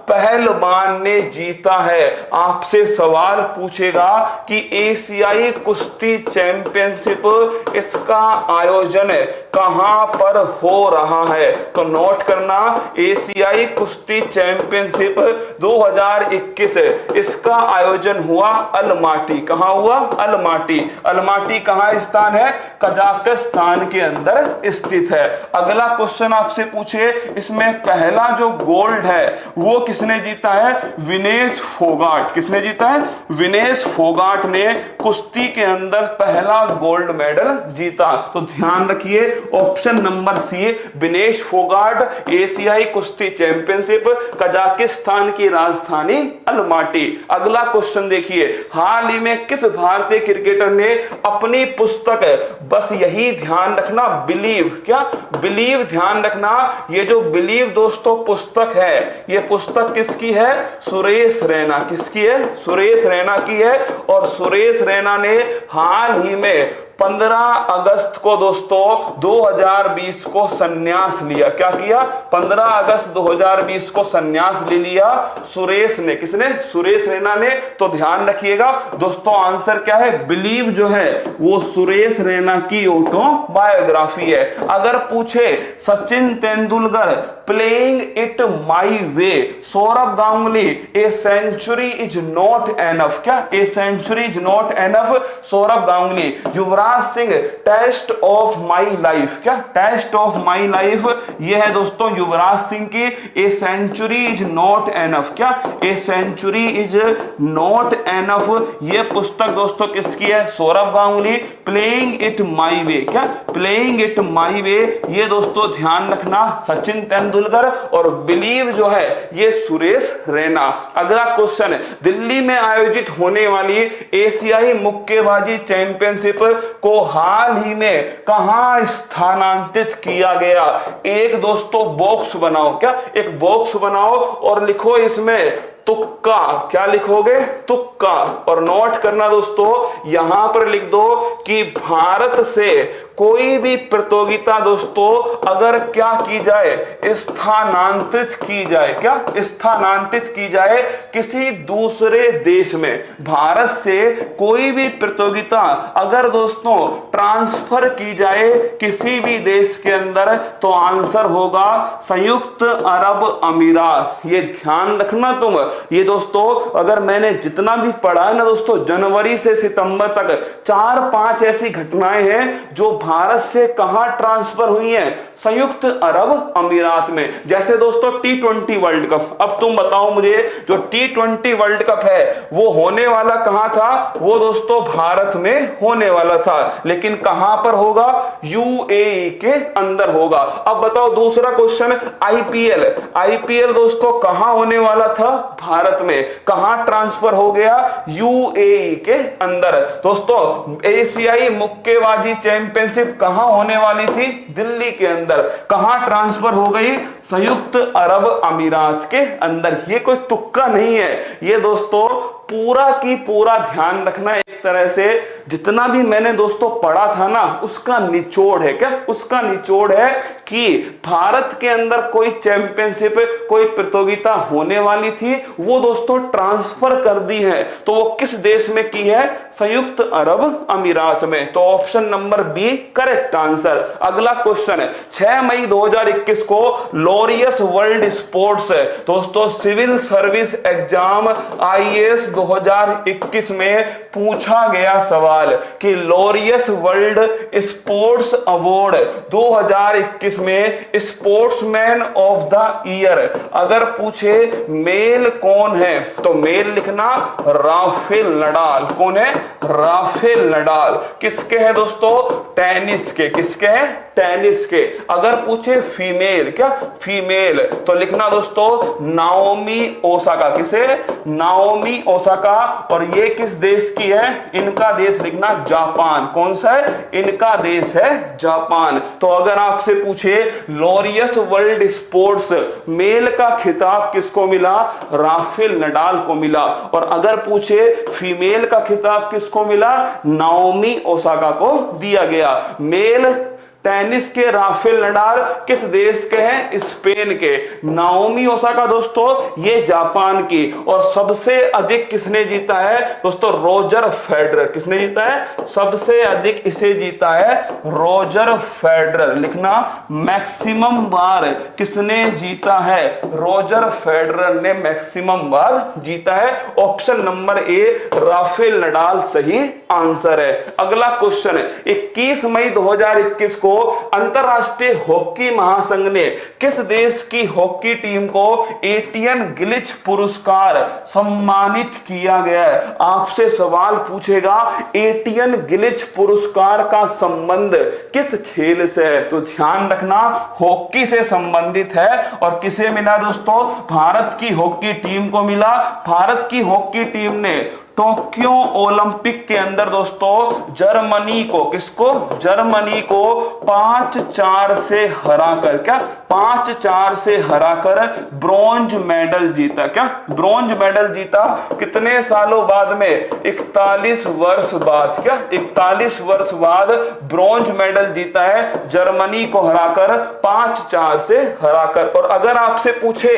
पहलवान ने जीता है? आपसे सवाल पूछेगा कि एशियाई कुश्ती चैंपियनशिप इसका आयोजन कहां पर हो रहा है? तो नोट करना, एशियाई कुश्ती चैंपियनशिप 2021 इसका आयोजन हुआ अलमाटी। कहां हुआ? अलमाटी। अलमाटी कहां स्थान है? कजाकिस्तान के अंदर स्थित है। अगला क्वेश्चन आपसे पूछे, इसमें पहला जो गोल्ड है वो किसने जीता है? विनेश फोगाट। किसने जीता है? विनेश फोगाट ने कुश्ती के अंदर पहला गोल्ड मेडल जीता। तो ध्यान रखिए, option number C, Vinesh Phogat, एशियाई कुश्ती चैंपियनशिप, कजाकिस्तान की राजधानी अलमाटी। अगला क्वेश्चन देखिए, हाल ही में किस भारतीय क्रिकेटर ने अपनी पुस्तक, बस यही ध्यान रखना, बिलीव, क्या? बिलीव ध्यान रखना, ये जो बिलीव दोस्तों पुस्तक है, ये पुस्तक किसकी है? सुरेश रैना। किसकी है? सुरेश रैना की है। और सुरेश रैना ने हाल ही में 15 अगस्त को दोस्तों 2020 को संन्यास लिया। क्या किया? 15 अगस्त 2020 को संन्यास ले लिया सुरेश ने। किसने? सुरेश रैना ने। तो ध्यान रखिएगा दोस्तों, आंसर क्या है? बिलीव जो है वो सुरेश रैना की ऑटोबायोग्राफी है। अगर पूछे Sachin Tendulkar playing it my way, Sourav Ganguly a century is not enough. क्या? A century is not enough, Sourav Ganguly. Yuvraj Singh test of my life. क्या? टेस्ट ऑफ माई लाइफ, ये है दोस्तों युवराज सिंह की a century is not enough. क्या? A century is not enough, ये पुस्तक दोस्तों किसकी है? Sourav Ganguly. Playing it my way, क्या? प्लेइंग इट माई वे, ये दोस्तों ध्यान रखना सचिन तेंदुलकर। और बिलीव जो है ये सुरेश रैना। अगला क्वेश्चन, दिल्ली में आयोजित होने वाली एशियाई मुक्केबाजी चैंपियनशिप को हाल ही में कहां स्थानांतरित किया गया? एक दोस्तों बॉक्स बनाओ। क्या? एक बॉक्स बनाओ और लिखो इसमें तुक्का। क्या लिखोगे? तुक्का। और नोट करना दोस्तों, यहां पर लिख दो कि भारत से कोई भी प्रतियोगिता दोस्तों अगर क्या की जाए? स्थानांतरित की जाए। क्या? स्थानांतरित की जाए किसी दूसरे देश में। भारत से कोई भी प्रतियोगिता अगर दोस्तों ट्रांसफर की जाए किसी भी देश के अंदर, तो आंसर होगा संयुक्त अरब अमीरात। ये ध्यान रखना तुम। ये दोस्तों अगर मैंने जितना भी पढ़ा है ना दोस्तों, जनवरी से सितंबर तक 4-5 ऐसी घटनाएं हैं जो भारत से कहां ट्रांसफर हुई हैं? संयुक्त अरब अमीरात में। जैसे दोस्तों T20 वर्ल्ड कप। अब तुम बताओ मुझे, जो T20 वर्ल्ड कप है वो होने वाला कहां था? वो दोस्तों भारत में होने वाला था, लेकिन कहां पर होगा? UAE के अंदर होगा। अब बताओ दूसरा क्वेश्चन, IPL दोस्तों कहां होने वाला था? भारत में। कहां ट्रांसफर हो गया? UAE के अंदर। दोस्तों एशियाई मुक्केबाजी चैंपियनशिप कहां होने वाली थी? दिल्ली के अंदर। कहां ट्रांसफर हो गई? संयुक्त अरब अमीरात के अंदर। ये कोई तुक्का नहीं है, ये दोस्तों पूरा की पूरा ध्यान रखना। एक तरह से जितना भी मैंने दोस्तों पढ़ा था ना, उसका निचोड़ है। क्या उसका निचोड़ है कि भारत के अंदर कोई चैंपियनशिप, कोई प्रतियोगिता होने वाली थी, वो दोस्तों ट्रांसफर कर दी है। तो वो किस देश में की है? संयुक्त अरब अमीरात में। तो option number B correct answer. अगला क्वेश्चन है, 6 मई 2021 को लॉरियस वर्ल्ड स्पोर्ट्स दोस्तों सिविल सर्विस एग्जाम IAS 2021 में पूछा गया सवाल कि लॉरियस वर्ल्ड स्पोर्ट्स अवार्ड 2021 में स्पोर्ट्समैन ऑफ द ईयर अगर पूछे मेल कौन है, तो मेल लिखना राफेल नडाल। कौन है? Rafael Nadal. किसके हैं दोस्तों? टेनिस के। किसके हैं? टेनिस के। अगर पूछे फीमेल, क्या फीमेल, तो लिखना दोस्तों नाओमी ओसाका। किसे? Naomi Osaka. और ये किस देश की है? इनका देश लिखना जापान। कौन सा है? इनका देश है जापान। तो अगर आपसे पूछे लॉरियस वर्ल्ड स्पोर्ट्स मेल का खिताब किसको मिला? राफेल नडाल को मिला। और अगर पूछे फीमेल का खिताब किसको मिला? नाओमी ओसाका को दिया गया। मेल टेनिस के राफेल नडाल किस देश के हैं? स्पेन के। नाओमी ओसाका दोस्तों ये जापान की। और सबसे अधिक किसने जीता है दोस्तों? Roger Federer. किसने जीता है? सबसे अधिक इसे जीता है रोजर फेडरर। लिखना मैक्सिमम बार किसने जीता है? रोजर फेडरर ने मैक्सिमम बार जीता है। Option number A Rafael Nadal सही आंसर है। अगला क्वेश्चन है, 21 मई 2021 को अंतरराष्ट्रीय हॉकी महासंघ ने किस देश की हॉकी टीम को एटियन गिलिच पुरस्कार सम्मानित किया गया है? आपसे सवाल पूछेगा एटियन गिलिच पुरस्कार का संबंध किस खेल से है? तो ध्यान रखना हॉकी से संबंधित है। और किसे मिला दोस्तों? भारत की हॉकी टीम को मिला। भारत की हॉकी टीम ने टोक्यो ओलंपिक के अंदर दोस्तों जर्मनी को, किसको? जर्मनी को 5-4 से हराकर, क्या 5-4 से हराकर ब्रॉन्ज मेडल जीता। क्या ब्रॉन्ज मेडल जीता? कितने सालों बाद में? 41 वर्ष बाद। क्या 41 वर्ष बाद ब्रॉन्ज मेडल जीता है जर्मनी को हराकर, 5-4 से हराकर। और अगर आपसे पूछे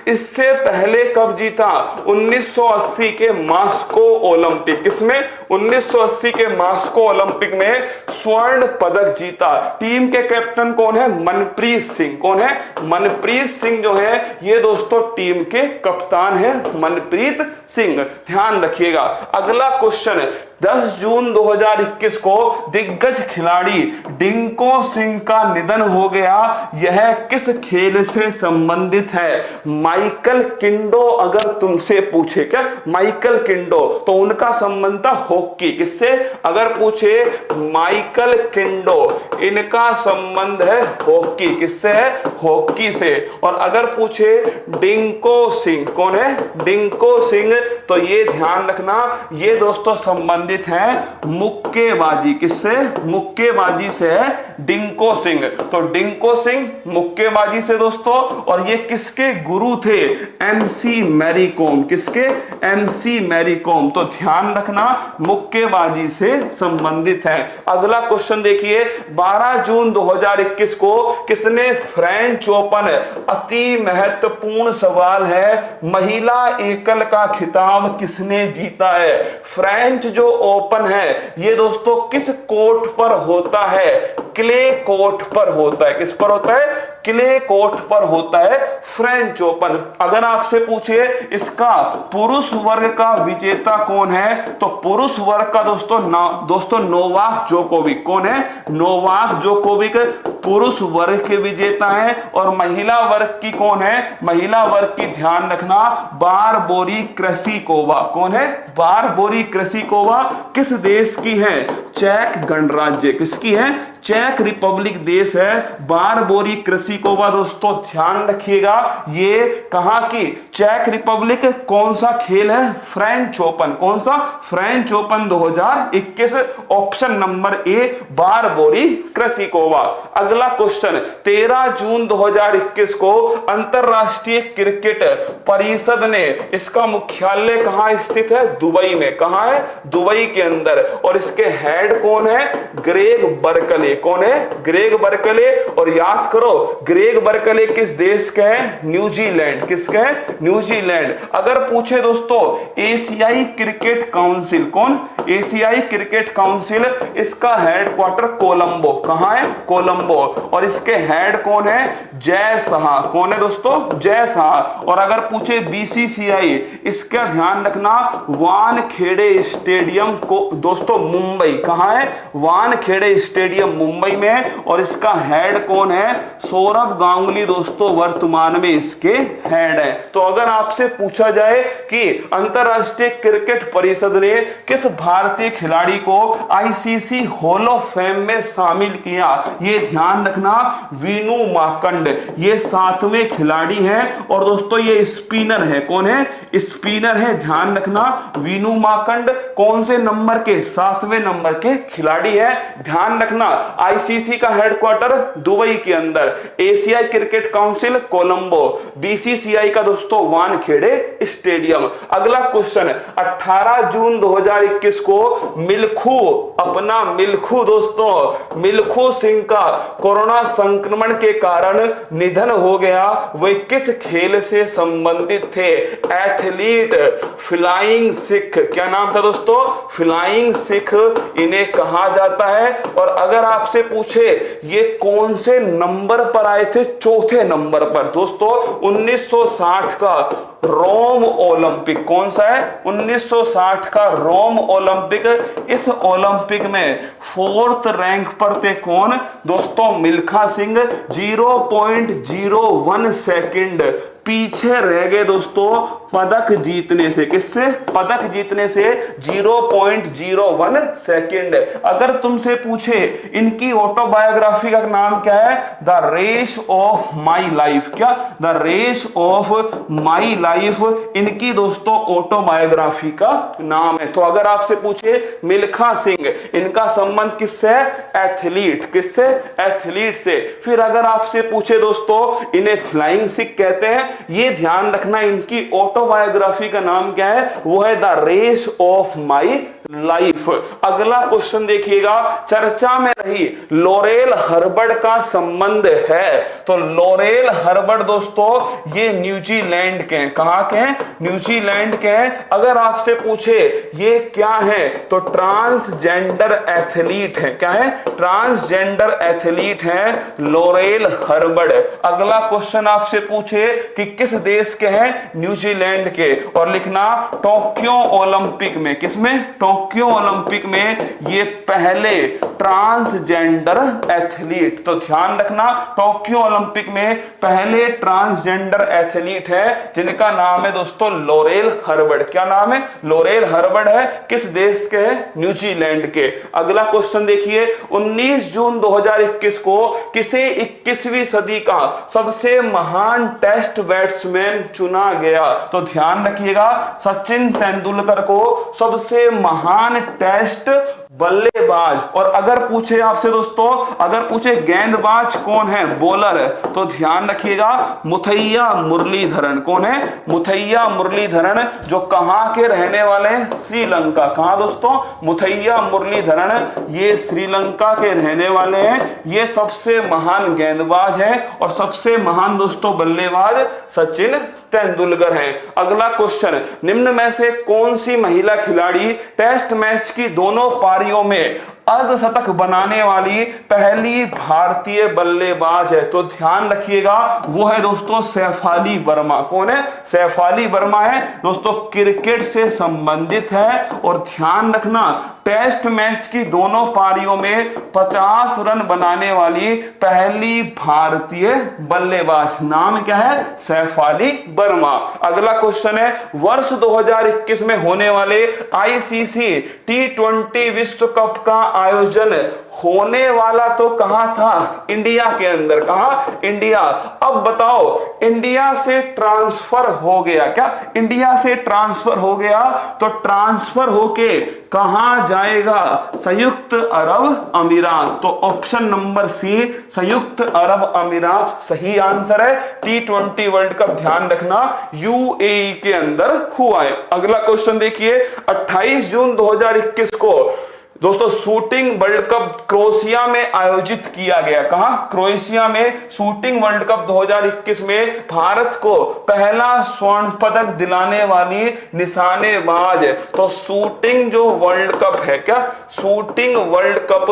इससे पहले कब जीता? 1980 के मास्को ओलंपिक। किसमें? 1980 के मास्को ओलंपिक में स्वर्ण पदक जीता। टीम के कैप्टन कौन है? मनप्रीत सिंह। कौन है? मनप्रीत सिंह जो है ये दोस्तों टीम के कप्तान है, मनप्रीत सिंह। ध्यान रखिएगा। अगला क्वेश्चन है, 10 जून 2021 को दिग्गज खिलाड़ी डिंको सिंह का निधन हो गया। यह किस खेल से संबंधित है? माइकल किंडो अगर तुमसे पूछे, क्या माइकल किंडो, तो उनका संबंध था हॉकी। किससे? अगर पूछे माइकल किंडो, इनका संबंध है हॉकी। किससे है? हॉकी से। और अगर पूछे डिंको सिंह, कौन है? डिंको सिंह, तो ये ध्यान रखना ये दोस्तों संबंधित है मुक्केबाजी। किससे? मुक्केबाजी से है डिंको सिंह। तो डिंको सिंह मुक्केबाजी से दोस्तों। और ये किसके गुरु थे? MC मैरी कॉम। किसके? MC मैरी कॉम। तो ध्यान रखना मुक्केबाजी से संबंधित है। अगला क्वेश्चन देखिए, 12 जून 2021 को किसने फ्रेंच ओपन, अति महत्वपूर्ण सवाल है, महिला एकल का खिताब किसने जीता है? फ्रेंच जो ओपन है ये दोस्तों किस कोर्ट पर होता है? क्ले कोर्ट पर होता है। किस पर होता है? क्ले कोर्ट पर होता है फ्रेंच ओपन। अगर आपसे पूछे इसका पुरुष वर्ग का विजेता कौन है, तो पुरुष वर्ग का दोस्तों नोवाक जोकोविक। कौन है? नोवाक जोकोविक पुरुष वर्ग के विजेता है। और महिला वर्ग की कौन है? महिला वर्ग की ध्यान रखना बारबोरी क्रेसिकोवा। कौन है? बारबोरी क्रेसिकोवा किस देश की है? चेक गणराज्य। किसकी है? चेक रिपब्लिक देश है। बारबोरी कृसिकोवा दोस्तों ध्यान रखिएगा, ये कहां की? चेक रिपब्लिक। कौन सा खेल है? French Open. कौन सा? French Open 2021। Option number A Barbora Krejcikova. अगला क्वेश्चन, 13 जून 2021 को अंतरराष्ट्रीय क्रिकेट परिषद ने, इसका मुख्यालय कहां स्थित है? दुबई में। कहां है? दुबई के अंदर। और इसके हेड कौन है? Greg Berkeley. कौन है? Greg Berkeley. और याद करो, ग्रेग बर्कले किस देश के हैं? न्यूजीलैंड। किसके हैं? न्यूजीलैंड। अगर पूछे दोस्तों एशियाई क्रिकेट काउंसिल, कौन? एशियाई क्रिकेट काउंसिल, इसका हेडक्वार्टर कोलंबो। कहां है? कोलंबो। और इसके हेड कौन है? जय शाह। कौन है दोस्तों? जय शाह। और अगर पूछे बीसीसीआई, इसका ध्यान रखना, वानखेड़े स्टेडियम को दोस्तों मुंबई। कहां है? वानखेड़े स्टेडियम मुंबई में। और इसका हेड कौन है? सौरभ गांगुली दोस्तों वर्तमान में इसके हेड है। तो अगर आपसे पूछा जाए कि अंतरराष्ट्रीय क्रिकेट परिषद ने किस भारतीय खिलाड़ी को आईसीसी हॉल ऑफ फेम में शामिल किया, ये ध्यान रखना, वीनू माकंड। ये 7वें खिलाड़ी हैं और दोस्तों ये स्पिनर है। कौन है? स्पिनर है, ध्यान रखना, वीनू माकंड। कौन से नंबर के? 7वें नंबर के खिलाड़ी है, ध्यान रखना। आईसीसी का हेडक्वार्टर दुबई के अंदर, एशियाई क्रिकेट काउंसिल कोलंबो, बीसीसीआई का दोस्तों वानखेड़े स्टेडियम। अगला क्वेश्चन, 18 जून 2021 को मिल्खू, अपना मिल्खू दोस्तों, मिल्खू सिंह का कोरोना संक्रमण के कारण निधन हो गया। वे किस खेल से संबंधित थे? Athlete, flying Sikh. क्या नाम था दोस्तों? फ्लाइंग सिख इन्हें कहा जाता है। और अगर आपसे पूछे ये कौन से नंबर पर आए थे? चौथे नंबर पर दोस्तों। 1960 का रोम ओलंपिक। कौन सा है? 1960 का रोम ओलंपिक। इस ओलंपिक में 4th रैंक पर थे कौन दोस्तों? मिल्खा सिंह। 0.01 सेकंड पीछे रह गए दोस्तों पदक जीतने से। किससे? पदक जीतने से 0.01 सेकंड। अगर तुमसे पूछे इनकी ऑटोबायोग्राफी का नाम क्या है? The race of my life. क्या? The race of my life इनकी दोस्तों ऑटोबायोग्राफी का नाम है। तो अगर आपसे पूछे मिल्खा सिंह, इनका संबंध किससे? एथलीट। किससे? एथलीट से। फिर अगर आपसे पूछे दोस्तों इन्हें फ्लाइंग सिख कहते हैं, ये ध्यान रखना, इनकी ऑटोबायोग्राफी का नाम क्या है? वो है the race of my life. अगला क्वेश्चन देखिएगा, चर्चा में रही लॉरेल हर्बर्ट का संबंध है। तो लॉरेल हर्बर्ट दोस्तों ये न्यूजीलैंड के हैं। कहां के हैं? न्यूजीलैंड के हैं। अगर आपसे पूछे ये क्या है, तो ट्रांसजेंडर एथलीट है। क्या है? ट्रांसजेंडर एथलीट है लॉरेल हर्बर्ट। अगला क्वेश्चन आपसे पूछे कि किस देश के हैं? न्यूजीलैंड के। और लिखना टोक्यो ओलंपिक में। किसमें? टोक्यो ओलंपिक में ये पहले ट्रांसजेंडर एथलीट। तो ध्यान रखना, टोक्यो ओलंपिक में पहले ट्रांसजेंडर एथलीट है जिनका नाम है दोस्तों लॉरेल हर्बर्ट। क्या नाम है? लॉरेल हर्बर्ट है। किस देश के हैं? न्यूजीलैंड के। अगला क्वेश्चन देखिए, 19 जून 2021 को किसे 21वीं सदी का सबसे महान टेस्ट बैट्समैन चुना गया? तो ध्यान रखिएगा, सचिन तेंदुलकर को सबसे महान टेस्ट बल्लेबाज। और अगर पूछे आपसे दोस्तों, अगर पूछे गेंदबाज कौन है? बॉलर है, तो ध्यान रखिएगा मुथैया मुरलीधरन। कौन है? मुथैया मुरलीधरन, जो कहां के रहने वाले हैं? श्रीलंका। कहां दोस्तों? मुथैया मुरलीधरन ये श्रीलंका के रहने वाले हैं। ये सबसे महान गेंदबाज है और सबसे महान दोस्तों बल्लेबाज सचिन तेंदुलकर हैं। अगला क्वेश्चन, निम्न में से कौन सी महिला खिलाड़ी टेस्ट मैच की दोनों पारियों में अर्धशतक बनाने वाली पहली भारतीय बल्लेबाज है? तो ध्यान रखिएगा वो है दोस्तों सैफाली वर्मा। कौन है? सैफाली वर्मा है दोस्तों, क्रिकेट से संबंधित है। और ध्यान रखना, टेस्ट मैच की दोनों पारियों में 50 रन बनाने वाली पहली भारतीय बल्लेबाज। नाम क्या है? सैफाली वर्मा। अगला क्वेश्चन है, वर्ष 2021 में होने वाले आईसीसी T20 विश्व कप का आयोजन होने वाला तो कहां था? इंडिया के अंदर। कहां? इंडिया। अब बताओ, इंडिया से ट्रांसफर हो गया क्या? इंडिया से ट्रांसफर हो गया तो ट्रांसफर होके कहां जाएगा? संयुक्त अरब अमीरात। तो ऑप्शन नंबर सी, संयुक्त अरब अमीरात सही आंसर है। T20 वर्ल्ड कप ध्यान रखना यूएई के अंदर हुआ है। अगला क्वेश्चन देखिए, 28 जून 2021 को दोस्तों शूटिंग वर्ल्ड कप क्रोएशिया में आयोजित किया गया। कहां? क्रोएशिया में शूटिंग वर्ल्ड कप 2021 में भारत को पहला स्वर्ण पदक दिलाने वाली निशानेबाज। तो शूटिंग जो वर्ल्ड कप है क्या? शूटिंग वर्ल्ड कप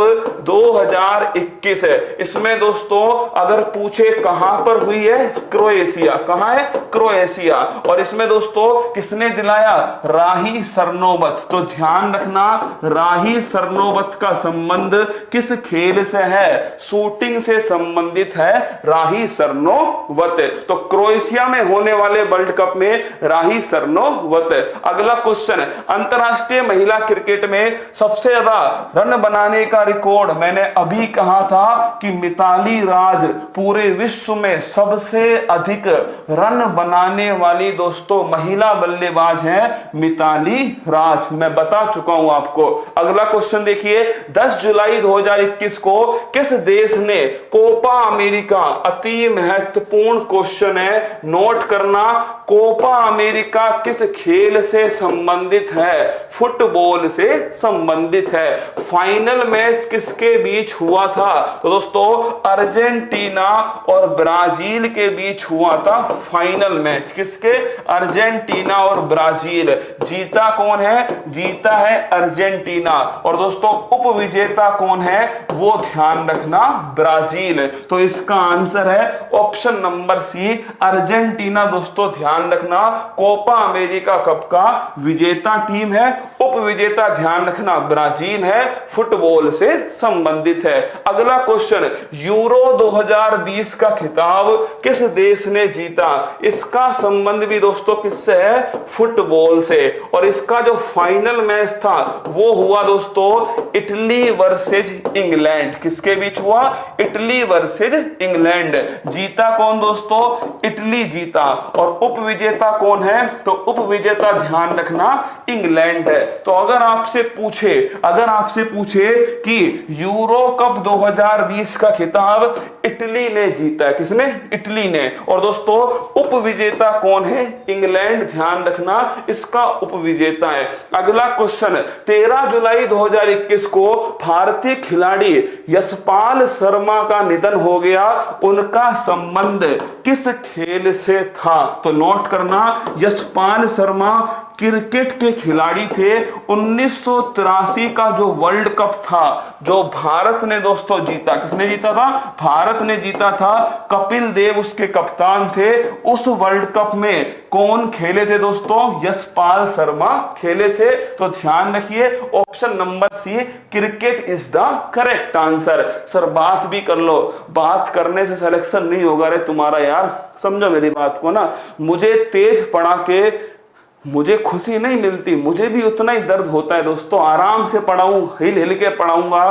2021 है। इसमें दोस्तों अगर पूछे कहां पर हुई है? क्रोएशिया। कहां है? क्रोएशिया। और इसमें दोस्तों किसने दिलाया? राही सरनोबत। तो ध्यान रखना, राही सरनोबत का संबंध किस खेल से है? शूटिंग से संबंधित है राही सरनोबत। तो क्रोएशिया में होने वाले वर्ल्ड कप में राही सरनोबत। अगला क्वेश्चन, अंतरराष्ट्रीय महिला क्रिकेट में सबसे ज्यादा रन बनाने का रिकॉर्ड मैंने अभी कहा था कि मिताली राज पूरे विश्व में सबसे अधिक रन बनाने वाली दोस्तों महिला बल्लेबाज हैं मिताली राज। मैं बता चुका हूं आपको। अगला क्वेश्चन देखिए, 10 जुलाई 2021 को किस देश ने कोपा अमेरिका, अति महत्वपूर्ण क्वेश्चन है, नोट करना, कोपा अमेरिका किस खेल से संबंधित है? फुटबॉल से संबंधित है। फाइनल मैच किसके बीच हुआ था? तो दोस्तों अर्जेंटीना और ब्राजील के बीच हुआ था फाइनल मैच। किसके? अर्जेंटीना और ब्राजील। जीता कौन है? जीता है अर्जेंटीना। और दोस्तों उपविजेता कौन है? वो ध्यान रखना ब्राजील। तो इसका आंसर है ऑप्शन नंबर सी, अर्जेंटीना। दोस्तों ध्यान रखना कोपा अमेरिका कप का विजेता टीम है, उपविजेता ध्यान रखना ब्राजील है, फुटबॉल से संबंधित है। अगला क्वेश्चन, यूरो 2020 का खिताब किस देश ने जीता? इसका संबंध भी दोस्तों किससे है? फुटबॉल से। और इसका जो फाइनल मैच था वो हुआ दोस्तों इटली वर्सेज इंग्लैंड। किसके बीच हुआ? Italy versus England. जीता कौन दोस्तों? इटली जीता। और उपविजेता कौन है? तो उपविजेता ध्यान रखना इंग्लैंड है। तो अगर आपसे पूछे कि यूरो कप 2020 का खिताब इटली ने जीता है, किसने? इटली ने। और दोस्तों उपविजेता कौन है? इंग्लैंड। ध्यान रखना इसका उपविजेता है। अगला क्वेश्चन, 13 जुलाई 2021 को भारतीय खिलाड़ी यशपाल शर्मा का निधन हो गया। उनका संबंध किस खेल से था? तो नोट करना, यशपाल शर्मा क्रिकेट के खिलाड़ी थे। 1983 का जो वर्ल्ड कप था जो भारत ने दोस्तों जीता, किसने जीता था? भारत ने जीता था। कपिल देव उसके कप्तान थे। उस वर्ल्ड कप में कौन खेले थे दोस्तों? यशपाल शर्मा खेले थे। तो ध्यान रखिए option number C, cricket is the correct answer. Sir बात भी कर लो, बात करने से सिलेक्शन नहीं होगा रे तुम्हारा यार, समझो मेरी बात को ना। मुझे तेज पढ़ा के मुझे खुशी नहीं मिलती, मुझे भी उतना ही दर्द होता है दोस्तों। आराम से पढ़ाऊं, हिल हिल के पढ़ाऊंगा,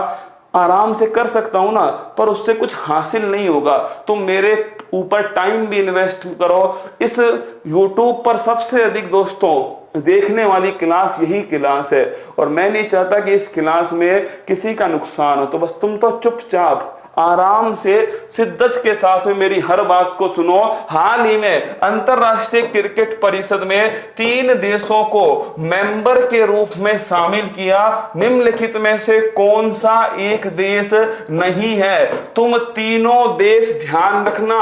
आराम से कर सकता हूं ना, पर उससे कुछ हासिल नहीं होगा। तुम मेरे ऊपर टाइम भी इन्वेस्ट करो। इस YouTube पर सबसे अधिक दोस्तों देखने वाली क्लास यही क्लास है, और मैं नहीं चाहता कि इस क्लास में किसी का नुकसान हो। तो बस तुम तो चुपचाप आराम से शिद्दत के साथ में मेरी हर बात को सुनो। हाल ही में अंतरराष्ट्रीय क्रिकेट परिषद में 3 देशों को मेंबर के रूप में शामिल किया। निम्नलिखित में से कौन सा एक देश नहीं है? तुम तीनों देश ध्यान रखना,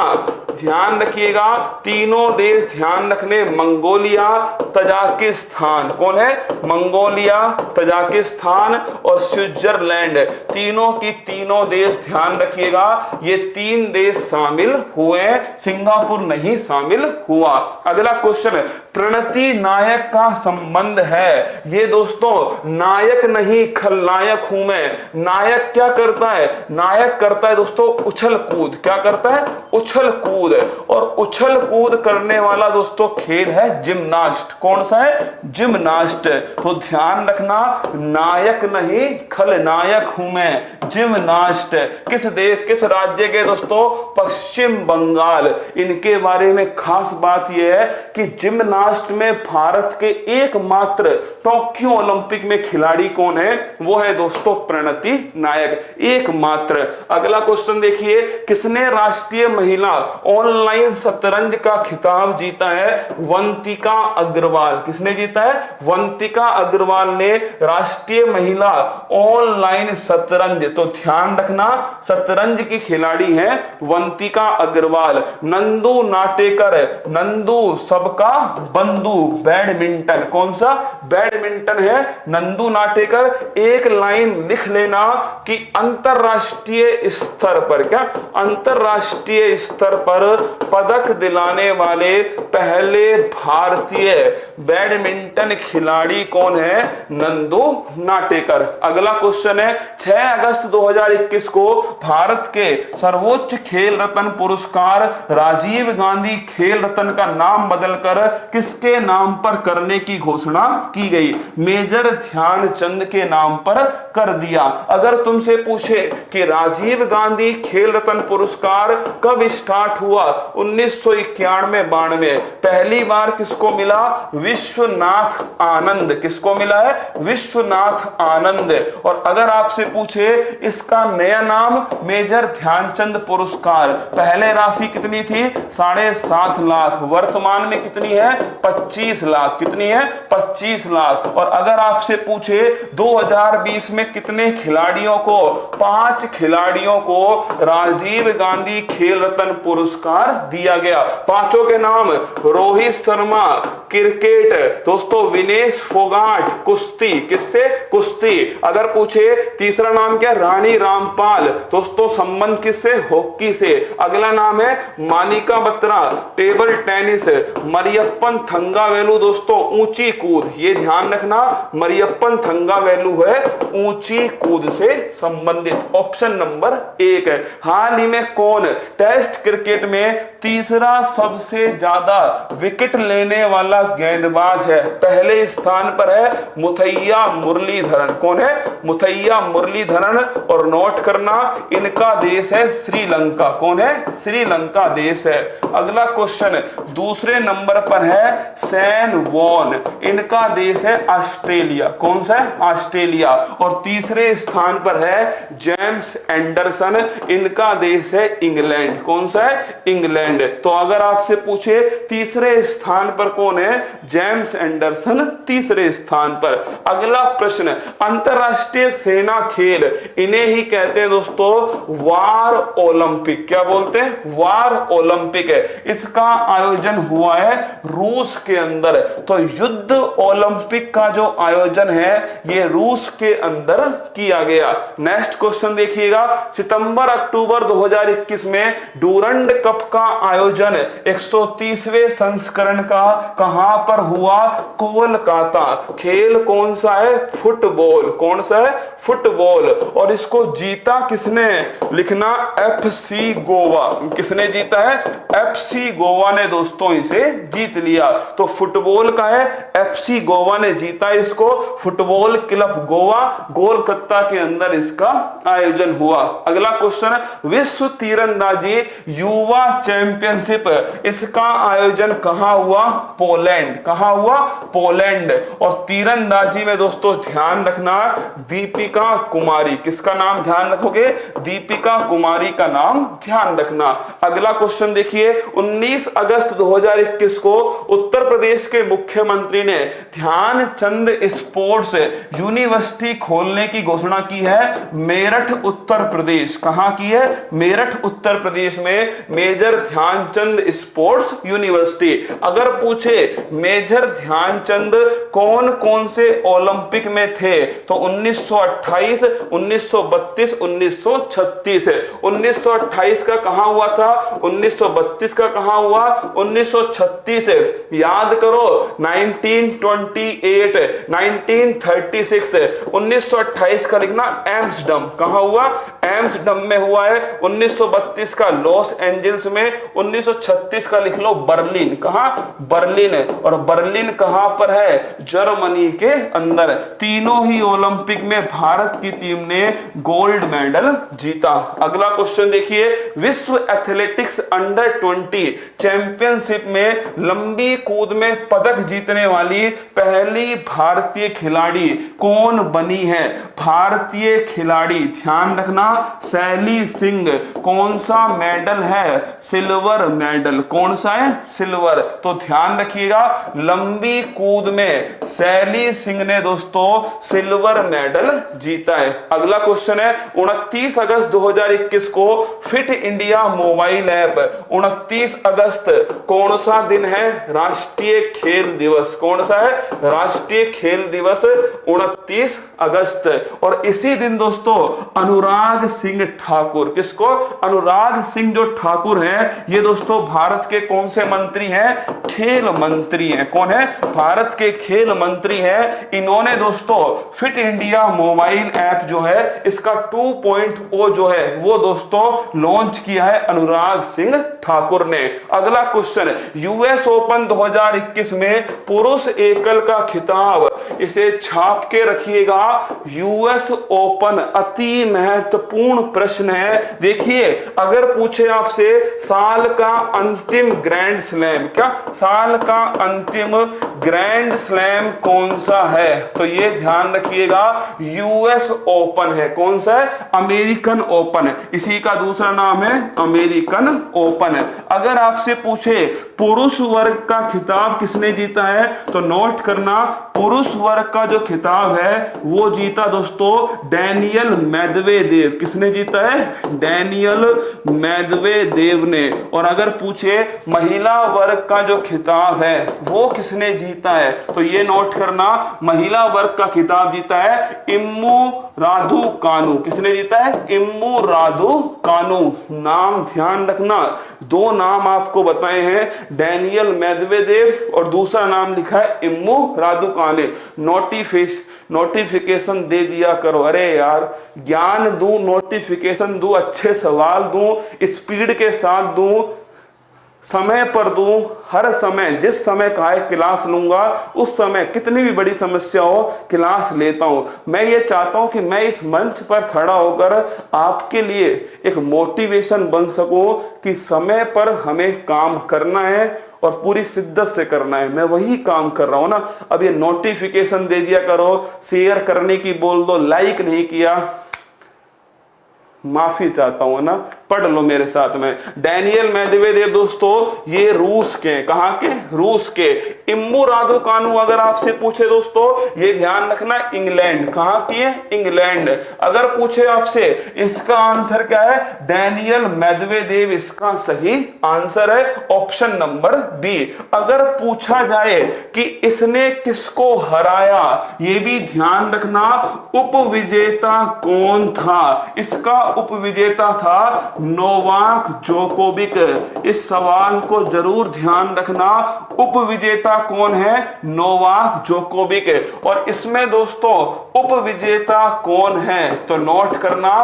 ध्यान रखिएगा, तीनों देश ध्यान रखने, मंगोलिया, तजाकिस्तान। कौन है? मंगोलिया, तजाकिस्तान और स्विट्जरलैंड। तीनों की तीनों देश ध्यान रखिएगा, ये 3 देश शामिल हुए, सिंगापुर नहीं शामिल हुआ। अगला क्वेश्चन, प्रणति नायक का संबंध है। ये दोस्तों नायक नहीं खलनायक हूं मैं। नायक क्या करता है? नायक करता है दोस्तों उछल कूद। क्या करता है? उछल कूद। और उछल कूद करने वाला दोस्तों खेल है जिम्नास्ट। कौन सा है? जिम्नास्ट। तो ध्यान रखना, नायक नहीं खलनायक हूं मैं, जिम्नास्ट। किस राज्य के दोस्तों? पश्चिम बंगाल। इनके बारे में खास बात यह है कि जिम्नास्ट में भारत के एकमात्र टोक्यो ओलंपिक में खिलाड़ी कौन है? वो है दोस्तों प्रणति नायक, एकमात्र। अगला क्वेश्चन देखिए, किसने राष्ट्रीय महिला ऑनलाइन शतरंज का खिताब जीता है? वंतिका अग्रवाल। किसने जीता है? वंतिका अग्रवाल ने राष्ट्रीय महिला ऑनलाइन शतरंज। तो ध्यान रखना, शतरंज की खिलाड़ी है वंतिका अग्रवाल। नंदू नाटेकर, नंदू सबका बंधु, बैडमिंटन। कौन सा? बैडमिंटन है नंदू नाटेकर। एक लाइन लिख लेना कि अंतरराष्ट्रीय स्तर पर, क्या अंतरराष्ट्रीय स्तर पर पदक दिलाने वाले पहले भारतीय बैडमिंटन खिलाड़ी कौन है? नंदू नाटेकर। अगला क्वेश्चन है, 6 अगस्त 2021 को भारत के सर्वोच्च खेल रत्न पुरस्कार राजीव गांधी खेल रत्न का नाम बदलकर किसके नाम पर करने की घोषणा की गई? मेजर ध्यानचंद के नाम पर कर दिया। अगर तुमसे पूछे कि राजीव गांधी खेल रत्न पुरस्कार कब स्टार्ट हुआ? 1991-92। पहली बार किसको मिला? विश्वनाथ आनंद। किसको मिला है? विश्वनाथ आनंद। और अगर आपसे पूछे इसका नया नाम मेजर ध्यानचंद पुरस्कार, पहले राशि कितनी थी? 7.5 लाख। वर्तमान में कितनी है? 25 लाख। कितनी है? 25 लाख। और अगर आपसे पूछे 2020 में कितने खिलाड़ियों को? 5 खिलाड़ियों को राजीव गांधी खेल रत्न पुरस्कार दिया गया। पांचों के नाम, रोहित शर्मा क्रिकेट, दोस्तों विनेश फोगाट कुश्ती। किससे? कुश्ती। अगर पूछे तीसरा नाम क्या? रानी रामपाल, दोस्तों संबंध किससे? हॉकी से। अगला नाम है मानिका बत्रा टेबल टेनिस। मरियप्पन थंगावेलु दोस्तों ऊंची कूद। ये ध्यान रखना, मरियप्पन थंगावेलु है ऊंची कूद से संबंधित। ऑप्शन नंबर 1 है। हाल ही में कौन टेस्ट क्रिकेट में तीसरा सबसे ज्यादा विकेट लेने वाला गेंदबाज है? पहले स्थान पर है मुथैया मुरलीधरन। कौन है? मुथैया मुरलीधरन। और नोट करना, इनका देश है श्रीलंका। कौन है? श्रीलंका देश है। अगला क्वेश्चन दूसरे नंबर पर है सैन वॉन। इनका देश है ऑस्ट्रेलिया। कौन सा है? ऑस्ट्रेलिया। और तीसरे स्थान पर है जेम्स एंडरसन। इनका देश है इंग्लैंड। कौन सा है? इंग्लैंड। तो अगर आपसे पूछे तीसरे स्थान पर कौन है? जेम्स एंडरसन तीसरे स्थान पर। अगला प्रश्न, अंतरराष्ट्रीय सेना खेल, इन्हें ही कहते हैं दोस्तों वार ओलंपिक। क्या बोलते हैं? वार ओलंपिक है। इसका आयोजन हुआ है रूस के अंदर। तो युद्ध ओलंपिक का जो आयोजन है ये रूस के अंदर किया गया। नेक्स्ट क्वेश्चन देखिएगा, सितंबर अक्टूबर 2021 में डूरंड कप का आयोजन 130वें संस्करण का कहां पर हुआ? कोलकाता। खेल कौन सा है? फुटबॉल। कौन सा है? फुटबॉल। और इसको जीता किसने? लिखना FC गोवा। किसने जीता है? FC गोवा ने दोस्तों इसे जीत लिया। तो फुटबॉल का है FC गोवा ने जीता इसको। फुटबॉल क्लब गोवा कोलकाता के अंदर इसका आयोजन हुआ। अगला क्वेश्चन, विश्व तीरंदाजी युवा चैंपियनशिप, इसका आयोजन कहां हुआ? पोलैंड। कहां हुआ? पोलैंड। और तीरंदाजी में दोस्तों ध्यान रखना दीपिका कुमारी। किसका नाम ध्यान रखोगे? दीपिका कुमारी का नाम ध्यान रखना। अगला क्वेश्चन देखिए, 19 अगस्त 2021 को उत्तर प्रदेश के मुख्यमंत्री ने ध्यानचंद स्पोर्ट्स यूनिवर्सिटी खोलने की घोषणा की है मेरठ उत्तर प्रदेश। कहां की है? मेरठ उत्तर प्रदेश में मेजर ध्यानचंद स्पोर्ट्स यूनिवर्सिटी। अगर पूछे मेजर ध्यानचंद कौन कौन से ओलंपिक में थे तो 1928, 1932, 1936। 1928 का कहां हुआ था? 1932 का कहां हुआ? 1936 याद करो 1928, 1936, 1928 का लिखना एम्स्टर्डम, कहां हुआ? एम्स्टर्डम में हुआ है। 1932 का लॉस एंजल्स में, 1936 का लिख लो बर्लिन, कहां? बर्लिन। और बर्लिन कहां पर है? जर्मनी के अंदर। तीनों ही ओलंपिक में भारत की टीम ने गोल्ड मेडल जीता। अगला क्वेश्चन देखिए, विश्व एथलेटिक्स अंडर 20 चैंपियनशिप में लंबी कूद में पदक जीतने वाली पहली भारतीय खिलाड़ी कौन बनी है? भारतीय खिलाड़ी, ध्यान रखना, शैली सिंह। कौन सा मेडल है? Silver medal. कौन सा है? सिल्वर। तो ध्यान रखिएगा, लंबी कूद में शैली सिंह ने दोस्तों सिल्वर मेडल जीता है। अगला क्वेश्चन है, 29 अगस्त 2021 को फिट इंडिया मोबाइल ऐप, 29 अगस्त कौन सा दिन है? राष्ट्रीय खेल दिवस। कौन सा है? राष्ट्रीय खेल दिवस 29 अगस्त। और इसी दिन दोस्तों अनुराग सिंह ठाकुर, किसको? अनुराग सिंह जो ठाकुर हैं, ये दोस्तों भारत के कौन से मंत्री हैं? खेल मंत्री हैं। कौन है? भारत के खेल मंत्री हैं। इन्होंने दोस्तों फिट इंडिया मोबाइल ऐप जो है, इसका 2.0 जो है वो दोस्तों लॉन्च किया है अनुराग सिंह ठाकुर ने। अगला क्वेश्चन, यूएस ओपन 2021 में पुरुष एकल का खिताब, इसे छाप के रखिएगा, यूएस ओपन। अति महत्वपूर्ण प्रश्न है। देखिए, अगर पूछे आपसे साल का अंतिम ग्रैंड स्लैम, क्या साल का अंतिम ग्रैंड स्लैम कौन सा है, तो ये ध्यान रखिएगा यूएस ओपन है। कौन सा है? American open. इसी का दूसरा नाम है अमेरिकन ओपन। अगर आपसे पूछे पुरुष वर्ग का खिताब किसने जीता है, तो नोट करना, पुरुष वर्ग का जो खिताब है वो जीता दोस्तों डैनियल मेदवेदेव। किसने जीता है? डैनियल मेदवेदेव ने। और अगर पूछे महिला वर्ग का जो खिताब है वो किसने जीता है, तो ये नोट करना, महिला वर्ग का खिताब जीता है इम्मू राधु कानू। किसने जीता है? इम्मू राधु कानू। नाम ध्यान रखना, दो नाम आपको बताए हैं, डैनियल मेदवेदेव और दूसरा नाम लिखा है इम्मू राधु काने। नोटिफिकेशन दे दिया करो। अरे यार, ज्ञान दूं, नोटिफिकेशन दूं, अच्छे सवाल दूं, स्पीड के साथ दूं, समय पर दूं, हर समय जिस समय का है क्लास लूंगा, उस समय कितनी भी बड़ी समस्या हो क्लास लेता हूं। मैं ये चाहता हूं कि मैं इस मंच पर खड़ा होकर आपके लिए एक मोटिवेशन बन सकूं कि समय पर हमें काम करना है और पूरी शिद्दत से करना है। मैं वही काम कर रहा हूं ना। अब ये नोटिफिकेशन दे दिया करो, शेयर करने की बोल दो, लाइक नहीं किया, माफी चाहता हूं ना। पढ़ लो मेरे साथ में। डैनियल मेदवेदेव दोस्तों ये रूस के, कहां के? रूस के। इम्मू राधु कानू अगर आपसे पूछे दोस्तों, ये ध्यान रखना, इंग्लैंड। कहां की है? इंग्लैंड। अगर पूछे आपसे इसका आंसर क्या है? डैनियल मेदवेदेव इसका सही आंसर है, ऑप्शन नंबर बी। अगर पूछा जाए कि इसने किसको हराया, ये भी ध्यान रखना, उपविजेता कौन था, इसका उपविजेता था नोवाक जोकोविक। इस सवाल को जरूर ध्यान रखना, उपविजेता कौन है? Novak Djokovic. और इसमें दोस्तों उपविजेता कौन है, तो नोट करना,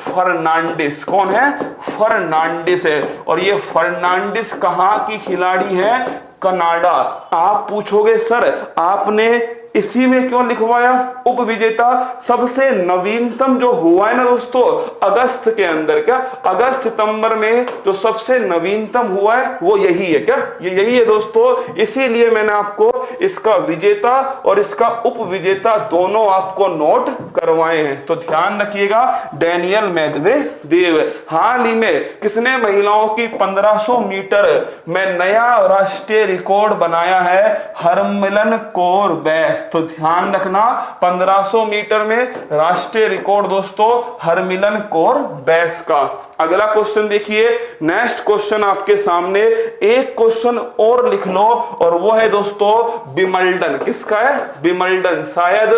फर्नांडिस। कौन है? फर्नांडिस है। और ये फर्नांडिस कहां की खिलाड़ी है? कनाडा। आप पूछोगे सर आपने इसी में क्यों लिखवाया उपविजेता? सबसे नवीनतम जो हुआ है ना दोस्तों अगस्त के अंदर, क्या अगस्त सितंबर में जो सबसे नवीनतम हुआ है वो यही है। क्या ये यही है दोस्तों? इसीलिए मैंने आपको इसका विजेता और इसका उपविजेता दोनों आपको नोट करवाए हैं। तो ध्यान रखिएगा, डैनियल मेदवेदेव। हाल ही में किसने महिलाओं की 1500 मीटर में नया राष्ट्रीय रिकॉर्ड बनाया है? हरमिलन कौर बैस। तो ध्यान रखना, 1500 मीटर में राष्ट्रीय रिकॉर्ड दोस्तों हरमिलन कौर बैस का। अगला क्वेश्चन देखिए, नेक्स्ट क्वेश्चन आपके सामने, एक क्वेश्चन और लिख लो और वो है दोस्तों विंबलडन। किसका है? विंबलडन। शायद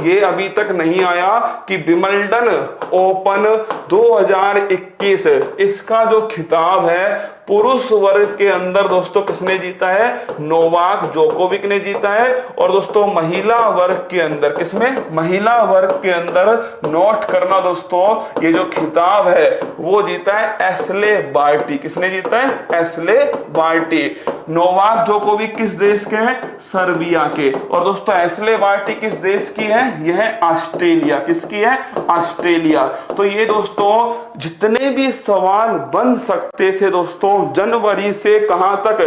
ये अभी तक नहीं आया कि विंबलडन ओपन 2021 इसका जो खिताब है पुरुष वर्ग के अंदर दोस्तों किसने जीता है? नोवाक जोकोविक ने जीता है। और दोस्तों महिला वर्ग के अंदर किसमें? महिला वर्ग के अंदर नोट करना दोस्तों, ये जो खिताब है वो जीता है एशले बार्टी। किसने जीता है? Ashleigh Barty. नोवाक जोकोविक किस देश के हैं? सर्बिया के। और दोस्तों एशले बार्टी किस देश की है? यह है ऑस्ट्रेलिया। किसकी है? ऑस्ट्रेलिया। तो ये दोस्तों जितने भी सवाल बन सकते थे दोस्तों जनवरी से कहां तक?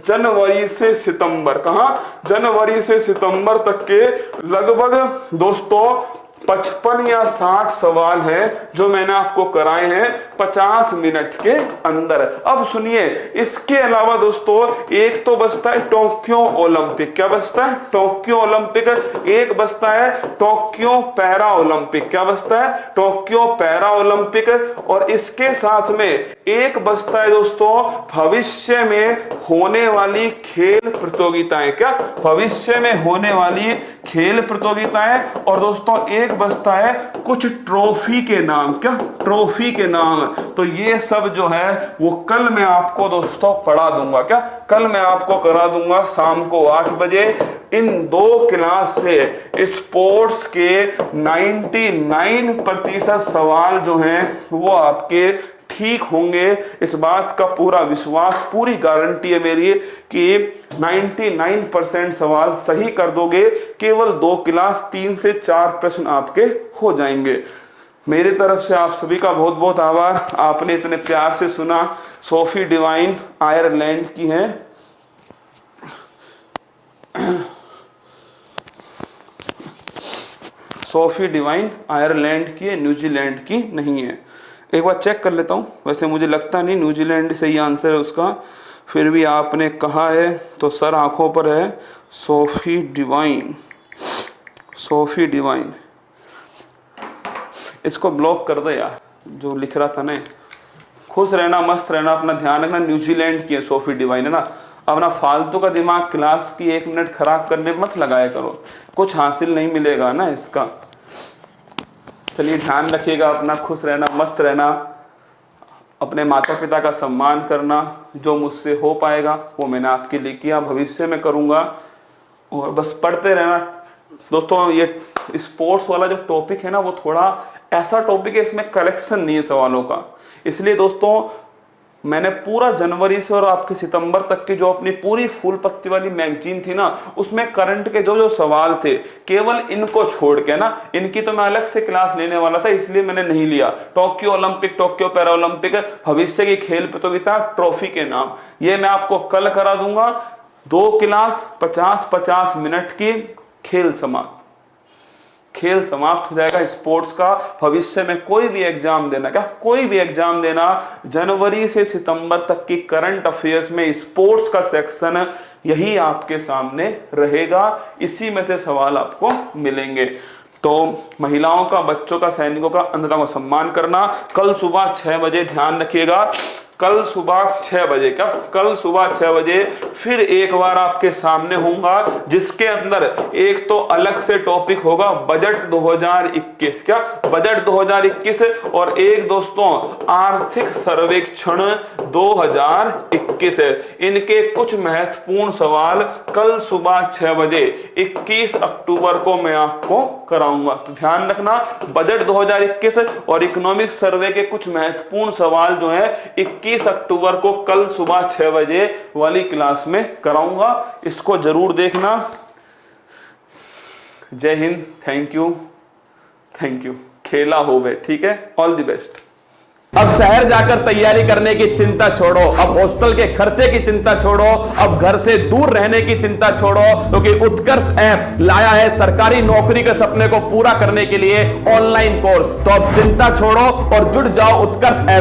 जनवरी से सितंबर। कहां? जनवरी से सितंबर तक के लगभग दोस्तों 55 या 60 सवाल हैं जो मैंने आपको कराए हैं 50 मिनट के अंदर। अब सुनिए, इसके अलावा दोस्तों एक तो बचता है टोक्यो ओलंपिक। क्या बचता है? Tokyo Olympic. एक बचता है टोक्यो पैरा ओलंपिक। क्या बचता है? Tokyo para Olympic. और इसके साथ में एक बचता है दोस्तों भविष्य में होने वाली खेल प्रतियोगिताएं। क्या? भविष्य में होने वाली खेल प्रतियोगिताएं। और दोस्तों एक बचता है कुछ ट्रॉफी के नाम। क्या? ट्रॉफी के नाम। तो ये सब जो है वो कल मैं आपको दोस्तों पढ़ा दूंगा। क्या? कल मैं आपको करा दूंगा शाम को 8 बजे। इन 2 क्लास से स्पोर्ट्स के 99% सवाल जो हैं वो आपके ठीक होंगे। इस बात का पूरा विश्वास, पूरी गारंटी है मेरी कि 99% सवाल सही कर दोगे। केवल 2 क्लास 3 से 4 प्रश्न आपके हो जाएंगे। मेरी तरफ से आप सभी का बहुत बहुत आभार। आपने इतने प्यार से सुना। सोफी डिवाइन आयरलैंड की है। सोफी डिवाइन आयरलैंड की है, न्यूजीलैंड की नहीं है। एक बार चेक कर लेता हूँ। वैसे मुझे लगता नहीं न्यूजीलैंड सही आंसर है उसका, फिर भी आपने कहा है तो सर आंखों पर है। Sophie divine, Sophie Devine. इसको ब्लॉक कर दो यार, जो लिख रहा था ना। खुश रहना, मस्त रहना, अपना ध्यान रखना। न्यूजीलैंड की है सोफी डिवाइन, है ना। अपना फालतू का दिमाग क्लास की 1 मिनट खराब करने मत लगाया करो, कुछ हासिल नहीं मिलेगा ना इसका। चलिए ध्यान रखिएगा अपना, खुश रहना, मस्त रहना, अपने माता पिता का सम्मान करना। जो मुझसे हो पाएगा वो मैंने आपके लिए किया, भविष्य में करूँगा। और बस पढ़ते रहना दोस्तों। ये स्पोर्ट्स वाला जो टॉपिक है ना वो थोड़ा ऐसा टॉपिक है, इसमें करेक्शन नहीं है सवालों का। इसलिए दोस्तों मैंने पूरा जनवरी से और आपके सितंबर तक की जो अपनी पूरी फूल पत्ती वाली मैगजीन थी ना, उसमें करंट के जो जो सवाल थे केवल इनको छोड़ के ना, इनकी तो मैं अलग से क्लास लेने वाला था, इसलिए मैंने नहीं लिया। Tokyo Olympic, Tokyo para Olympic, भविष्य की खेल प्रतियोगिता, ट्रॉफी के नाम, ये मैं आपको कल करा दूंगा। 2 क्लास 50-50 मिनट की। खेल समाप्त, खेल समाप्त हो जाएगा स्पोर्ट्स का। भविष्य में कोई भी एग्जाम देना, क्या कोई भी एग्जाम देना, जनवरी से सितंबर तक की करंट अफेयर्स में स्पोर्ट्स का सेक्शन यही आपके सामने रहेगा। इसी में से सवाल आपको मिलेंगे। तो महिलाओं का, बच्चों का, सैनिकों का, अन्नदाता को सम्मान करना। कल सुबह 6 बजे ध्यान रखिएगा। कल सुबह 6 बजे, क्या कल सुबह 6 बजे फिर एक बार आपके सामने होऊंगा, जिसके अंदर एक तो अलग से टॉपिक होगा बजट 2021। क्या बजट 2021। और एक दोस्तों आर्थिक सर्वेक्षण 2021 है। इनके कुछ महत्वपूर्ण सवाल कल सुबह 6 बजे 21 अक्टूबर को मैं आपको कराऊंगा। तो ध्यान रखना, बजट 2021 और इकोनॉमिक सर्वे के कुछ महत्वपूर्ण सवाल जो है 21 अक्टूबर को कल सुबह 6 बजे वाली क्लास में कराऊंगा। इसको जरूर देखना। जय Hind, thank you, thank you. खेला होवे, ठीक है। All the best. अब शहर जाकर तैयारी करने की चिंता छोड़ो, अब हॉस्टल के खर्चे की चिंता छोड़ो, अब घर से दूर रहने की चिंता छोड़ो, क्योंकि उत्कर्ष ऐप लाया है सरकारी नौकरी के सपने को पूरा करने के लिए ऑनलाइन कोर्स। तो अब चिंता छोड़ो और जुड़ जाओ उत्कर्ष ऐप